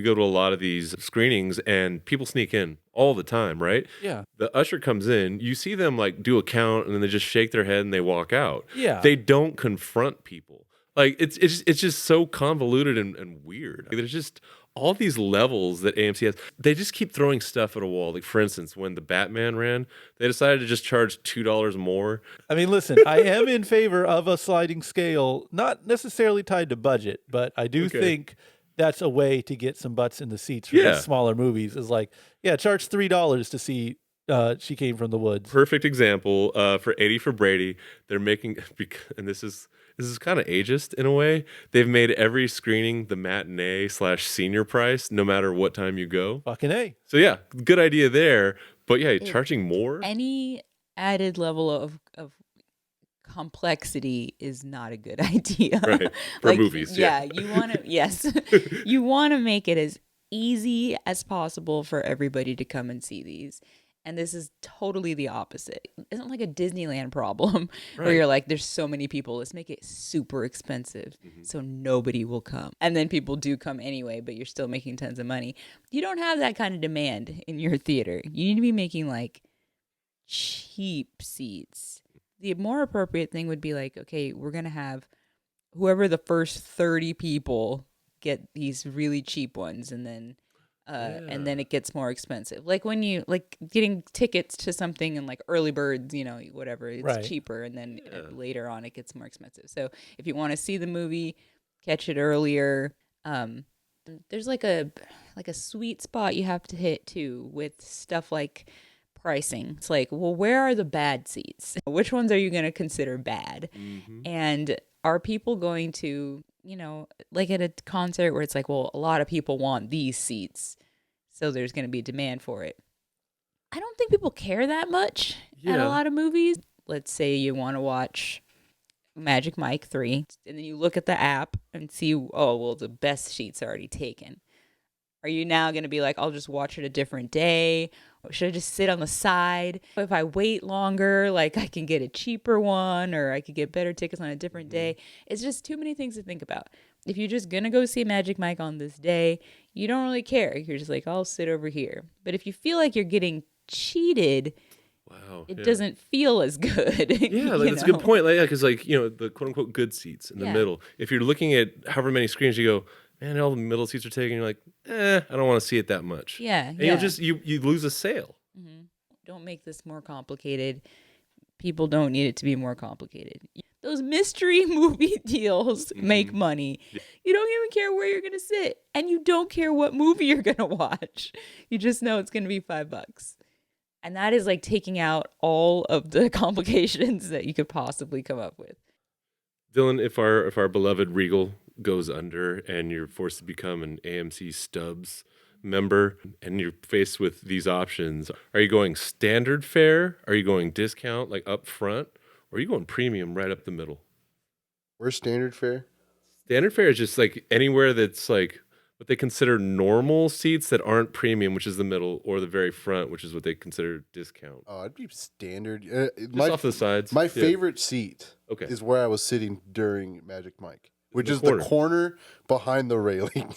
go to a lot of these screenings and people sneak in all the time, right? Yeah. The usher comes in, you see them like do a count and then they just shake their head and they walk out. Yeah. They don't confront people. Like it's just so convoluted and weird. Like, there's just all these levels that AMC has. They just keep throwing stuff at a wall. Like for instance, when the Batman ran, they decided to just charge $2 more. I mean, listen, I am in favor of a sliding scale, not necessarily tied to budget, but I do think that's a way to get some butts in the seats for these smaller movies. Is like, charge $3 to see She Came from the Woods. Perfect example for 80 for Brady. They're making, and this is kind of ageist in a way. They've made every screening the matinee/senior price, no matter what time you go. Fucking A. So good idea there. But charging more. Any added level of complexity is not a good idea. Right. For movies. Yeah. You want to, you want to make it as easy as possible for everybody to come and see these. And this is totally the opposite. It's not like a Disneyland problem where you're like, there's so many people. Let's make it super expensive so nobody will come. And then people do come anyway, but you're still making tons of money. You don't have that kind of demand in your theater. You need to be making like cheap seats. The more appropriate thing would be like, okay, we're going to have whoever the first 30 people get these really cheap ones, and then it gets more expensive. Like when you like getting tickets to something and like early birds, you know, whatever, it's cheaper, and then later on it gets more expensive. So if you want to see the movie, catch it earlier. There's like a sweet spot you have to hit too with stuff like pricing. It's like, well, where are the bad seats? Which ones are you going to consider bad? And are people going to, you know, like at a concert where it's like, well, a lot of people want these seats, so there's going to be demand for it. I don't think people care that much at a lot of movies. Let's say you want to watch Magic Mike 3, and then you look at the app and see, oh, well, the best seats are already taken. Are you now going to be like, I'll just watch it a different day? Or should I just sit on the side? If I wait longer, like I can get a cheaper one, or I could get better tickets on a different day. It's just too many things to think about. If you're just going to go see Magic Mike on this day, you don't really care. You're just like, I'll sit over here. But if you feel like you're getting cheated, it doesn't feel as good. Yeah, like that's a good point. Like, because like, you know, the quote unquote good seats in the middle. If you're looking at however many screens, you go, man, all the middle seats are taken. You're like, I don't want to see it that much. Yeah. And you'll just you lose a sale. Don't make this more complicated. People don't need it to be more complicated. Those mystery movie deals make money. You don't even care where you're going to sit, and you don't care what movie you're going to watch. You just know it's going to be $5. And that is like taking out all of the complications that you could possibly come up with. Dylan, if our beloved Regal goes under and you're forced to become an AMC Stubs member and you're faced with these options, are you going standard fare? Are you going discount like up front? Or are you going premium right up the middle? Where's standard fare? Standard fare is just like anywhere that's like what they consider normal seats that aren't premium, which is the middle, or the very front, which is what they consider discount. Oh, I'd be standard. Just off the sides. My favorite seat Okay. is where I was sitting during Magic Mike, which is corner. the corner behind the railing.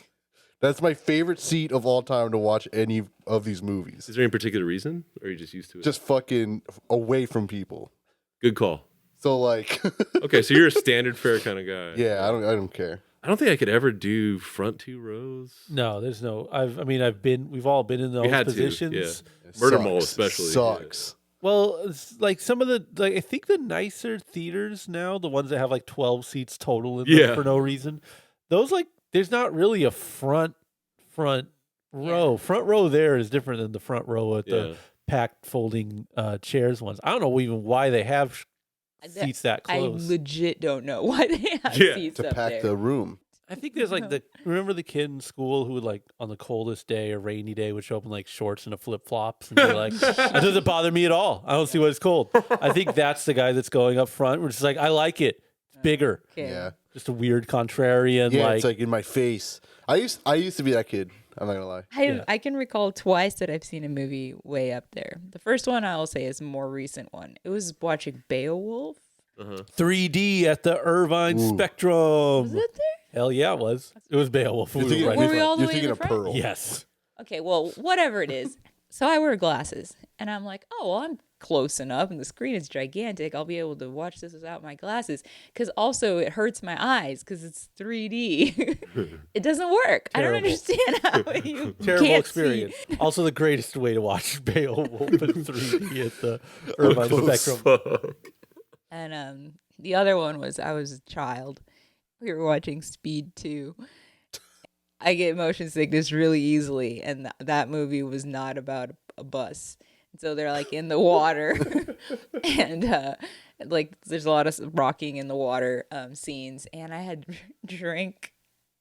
That's my favorite seat of all time to watch any of these movies. Is there any particular reason, or are you just used to it? Just fucking away from people. Good call. So like, Okay, so you're a standard fare kind of guy. yeah, I don't care. I don't think I could ever do front two rows. No, there's no. We've all been in those had positions. to, yeah. Murder Mole especially. Sucks. Well, it's like some of the, like I think the nicer theaters now, the ones that have like 12 seats total in them for no reason, those like there's not really a front row. Front row there is different than the front row at the packed folding chairs ones. I don't know even why they have seats that close. I legit don't know why they have seats to up pack there. the room. I think there's like remember the kid in school who would like on the coldest day or rainy day would show up in like shorts and a flip flops and be like, that doesn't bother me at all. I don't see why it's cold. I think that's the guy that's going up front. We're just like, I like it. It's bigger. Okay. Yeah. Just a weird contrarian. Yeah, like, it's like in my face. I used to be that kid. I'm not gonna lie. I can recall twice that I've seen a movie way up there. The first one I will say is a more recent one. It was watching Beowulf. 3D at the Irvine Spectrum. Was it there? Hell yeah, it was. It was Beowulf. Were we all the You're way in thinking the of front? Pearl. Yes. Okay, well, whatever it is. So I wear glasses, and I'm like, oh, well, I'm close enough, and the screen is gigantic. I'll be able to watch this without my glasses. Because also it hurts my eyes because it's 3D. It doesn't work. I don't understand how you Terrible can't experience. see. Also, the greatest way to watch Beowulf in 3D at the Irvine Spectrum. And the other one was I was a child. We were watching Speed 2. I get motion sickness really easily, and that movie was not about a bus. So they're like in the water, and like there's a lot of rocking in the water scenes. And I had drank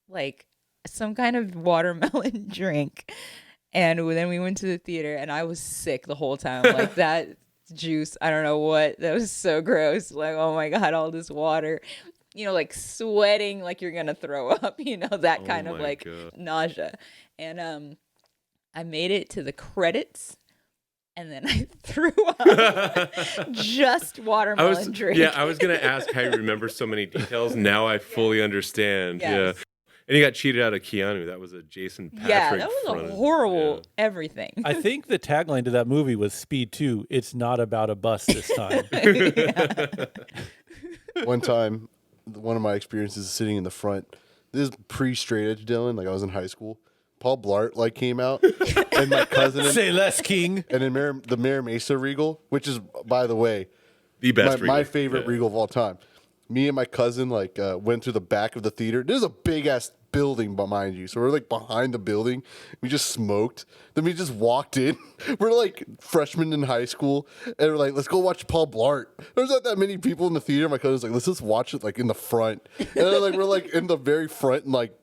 like some kind of watermelon drink, and then we went to the theater, and I was sick the whole time. Like that juice, I don't know what. That was so gross. Like, oh my God, all this water. You know, like sweating like you're going to throw up, you know, that kind of like nausea. And I made it to the credits, and then I threw up just watermelon drink. Yeah, I was going to ask how you remember so many details. Now I fully understand. Yes. Yeah. And he got cheated out of Keanu. That was a Jason Patrick. Yeah, that was a horrible everything. I think the tagline to that movie was Speed 2. It's not about a bus this time. One time, one of my experiences is sitting in the front. This is pre-straight edge Dylan, like I was in high school. Paul Blart came out, and my cousin Say less, King. and in the Mira Mesa Regal, which is, by the way, the best my favorite Regal of all time. Me and my cousin went through the back of the theater. There's a big ass building behind you, so we're like behind the building. We just smoked. Then we just walked in. We're like freshmen in high school, and we're like, let's go watch Paul Blart. There's not that many people in the theater. My cousin's like, let's just watch it like in the front. And then like we're like in the very front, and like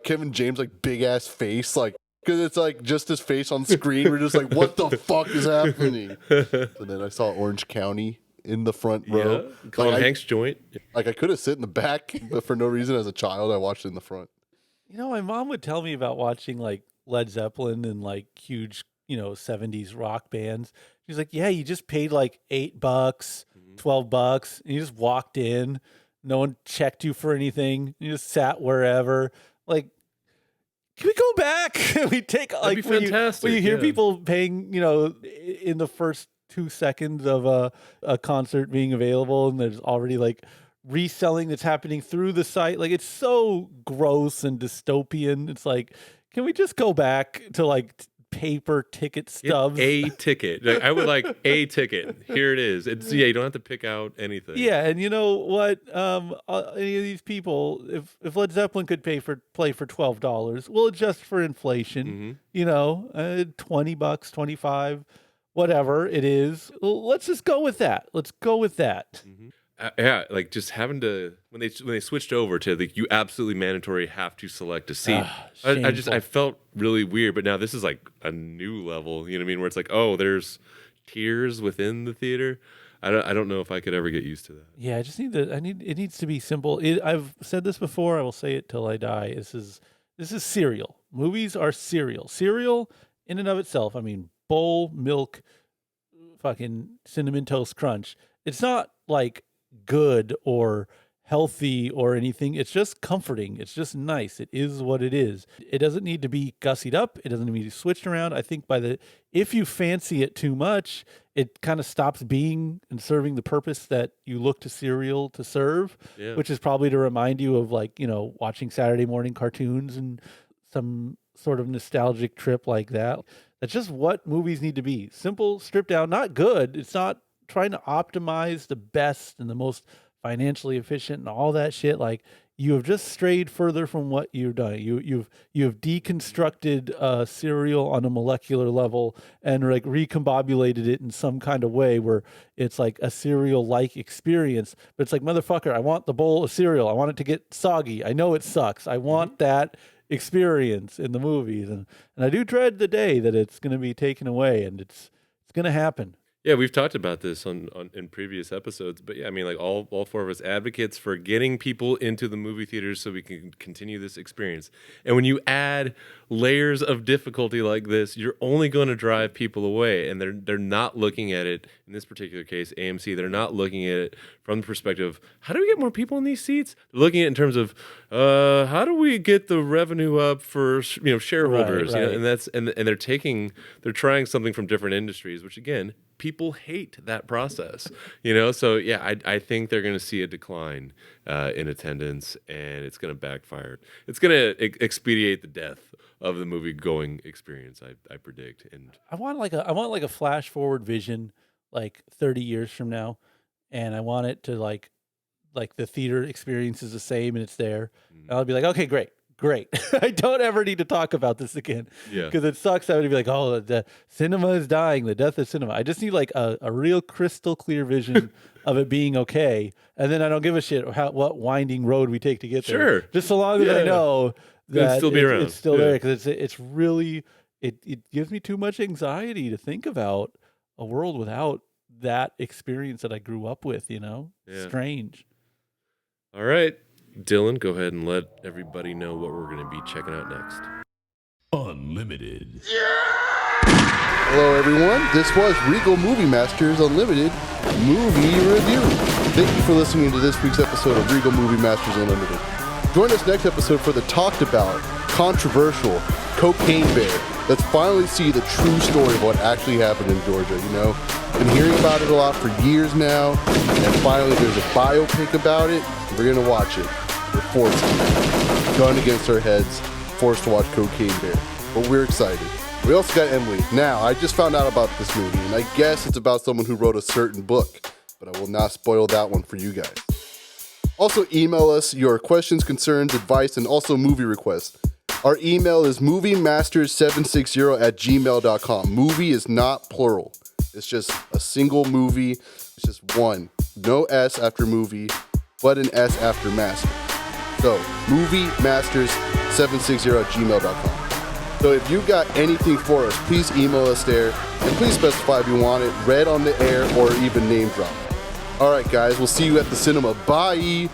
Kevin James like big ass face like. Because it's like just his face on screen. We're just like, what the fuck is happening? And then I saw Orange County in the front row. Yeah. Colin Hanks joint. Like I could have sit in the back, but for no reason as a child, I watched it in the front. You know, my mom would tell me about watching like Led Zeppelin and like huge, 70s rock bands. She's like, yeah, you just paid like $8, $12, and you just walked in. No one checked you for anything. You just sat wherever. Like, can we go back? We take like That'd be fantastic, when you hear people paying, in the first 2 seconds of a concert being available, and there's already like reselling that's happening through the site. Like, it's so gross and dystopian. It's like, can we just go back to like paper ticket stubs? A ticket. Like, I would like a ticket. Here it is. It's you don't have to pick out anything. Yeah, and you know what? Any of these people, if Led Zeppelin could play for $12, we'll adjust for inflation. $20, $25, whatever it is. Well, let's just go with that. Let's go with that. Yeah, like just having to when they switched over to the you absolutely mandatory have to select a seat. I felt really weird, but now this is like a new level. You know what I mean? Where it's like, oh, there's tiers within the theater. I don't know if I could ever get used to that. Yeah, I just need to. It needs to be simple. I've said this before. I will say it till I die. This is cereal. Movies are cereal. Cereal in and of itself. I mean, bowl, milk, fucking Cinnamon Toast Crunch. It's not like good or healthy or anything. It's just comforting. It's just nice. It is what it is. It doesn't need to be gussied up. It doesn't need to be switched around. I think if you fancy it too much, it kind of stops being and serving the purpose that you look to cereal to serve, which is probably to remind you of like, watching Saturday morning cartoons and some sort of nostalgic trip like that. That's just what movies need to be. Simple, stripped down, not good. It's not trying to optimize the best and the most financially efficient and all that shit. Like, you have just strayed further from what you've done. You have deconstructed cereal on a molecular level and like recombobulated it in some kind of way where it's like a cereal-like experience. But it's like, motherfucker, I want the bowl of cereal. I want it to get soggy. I know it sucks. I want that experience in the movies, and I do dread the day that it's going to be taken away, and it's going to happen. Yeah, we've talked about this in previous episodes, but yeah, I mean, like all four of us advocates for getting people into the movie theaters so we can continue this experience. And when you add layers of difficulty like this, you're only going to drive people away. And they're not looking at it in this particular case, AMC. They're not looking at it from the perspective, how do we get more people in these seats? They're looking at it in terms of, how do we get the revenue up for shareholders? Right. And they're trying something from different industries, which again, people hate that process, So yeah, I think they're going to see a decline in attendance, and it's going to backfire. It's going to expedite the death of the movie going experience. I predict. And I want like a flash forward vision, like 30 years from now, and I want it to like the theater experience is the same and it's there. And I'll be like, okay, great. I don't ever need to talk about this again. Yeah. Because it sucks. I would be like, oh, the cinema is dying, the death of cinema. I just need like a real crystal clear vision of it being okay. And then I don't give a shit what winding road we take to get there. Sure. Just so long as I know that it's still there. Because it's really, it gives me too much anxiety to think about a world without that experience that I grew up with, Strange. All right. Dylan, go ahead and let everybody know what we're going to be checking out next. Unlimited. Hello, everyone. This was Regal Movie Masters Unlimited Movie Review. Thank you for listening to this week's episode of Regal Movie Masters Unlimited. Join us next episode for the talked about, controversial Cocaine Bear. Let's finally see the true story of what actually happened in Georgia, you know? Been hearing about it a lot for years now, and finally there's a biopic about it. We're gonna watch it. We're forced to. Gun against our heads, forced to watch Cocaine Bear. But we're excited. We also got Emily. Now, I just found out about this movie, and I guess it's about someone who wrote a certain book, but I will not spoil that one for you guys. Also, email us your questions, concerns, advice, and also movie requests. Our email is moviemasters760@gmail.com. Movie is not plural. It's just a single movie. It's just one. No S after movie, but an S after master. So, moviemasters760@gmail.com. So if you got anything for us, please email us there. And please specify if you want it read on the air or even name drop. All right, guys, we'll see you at the cinema. Bye.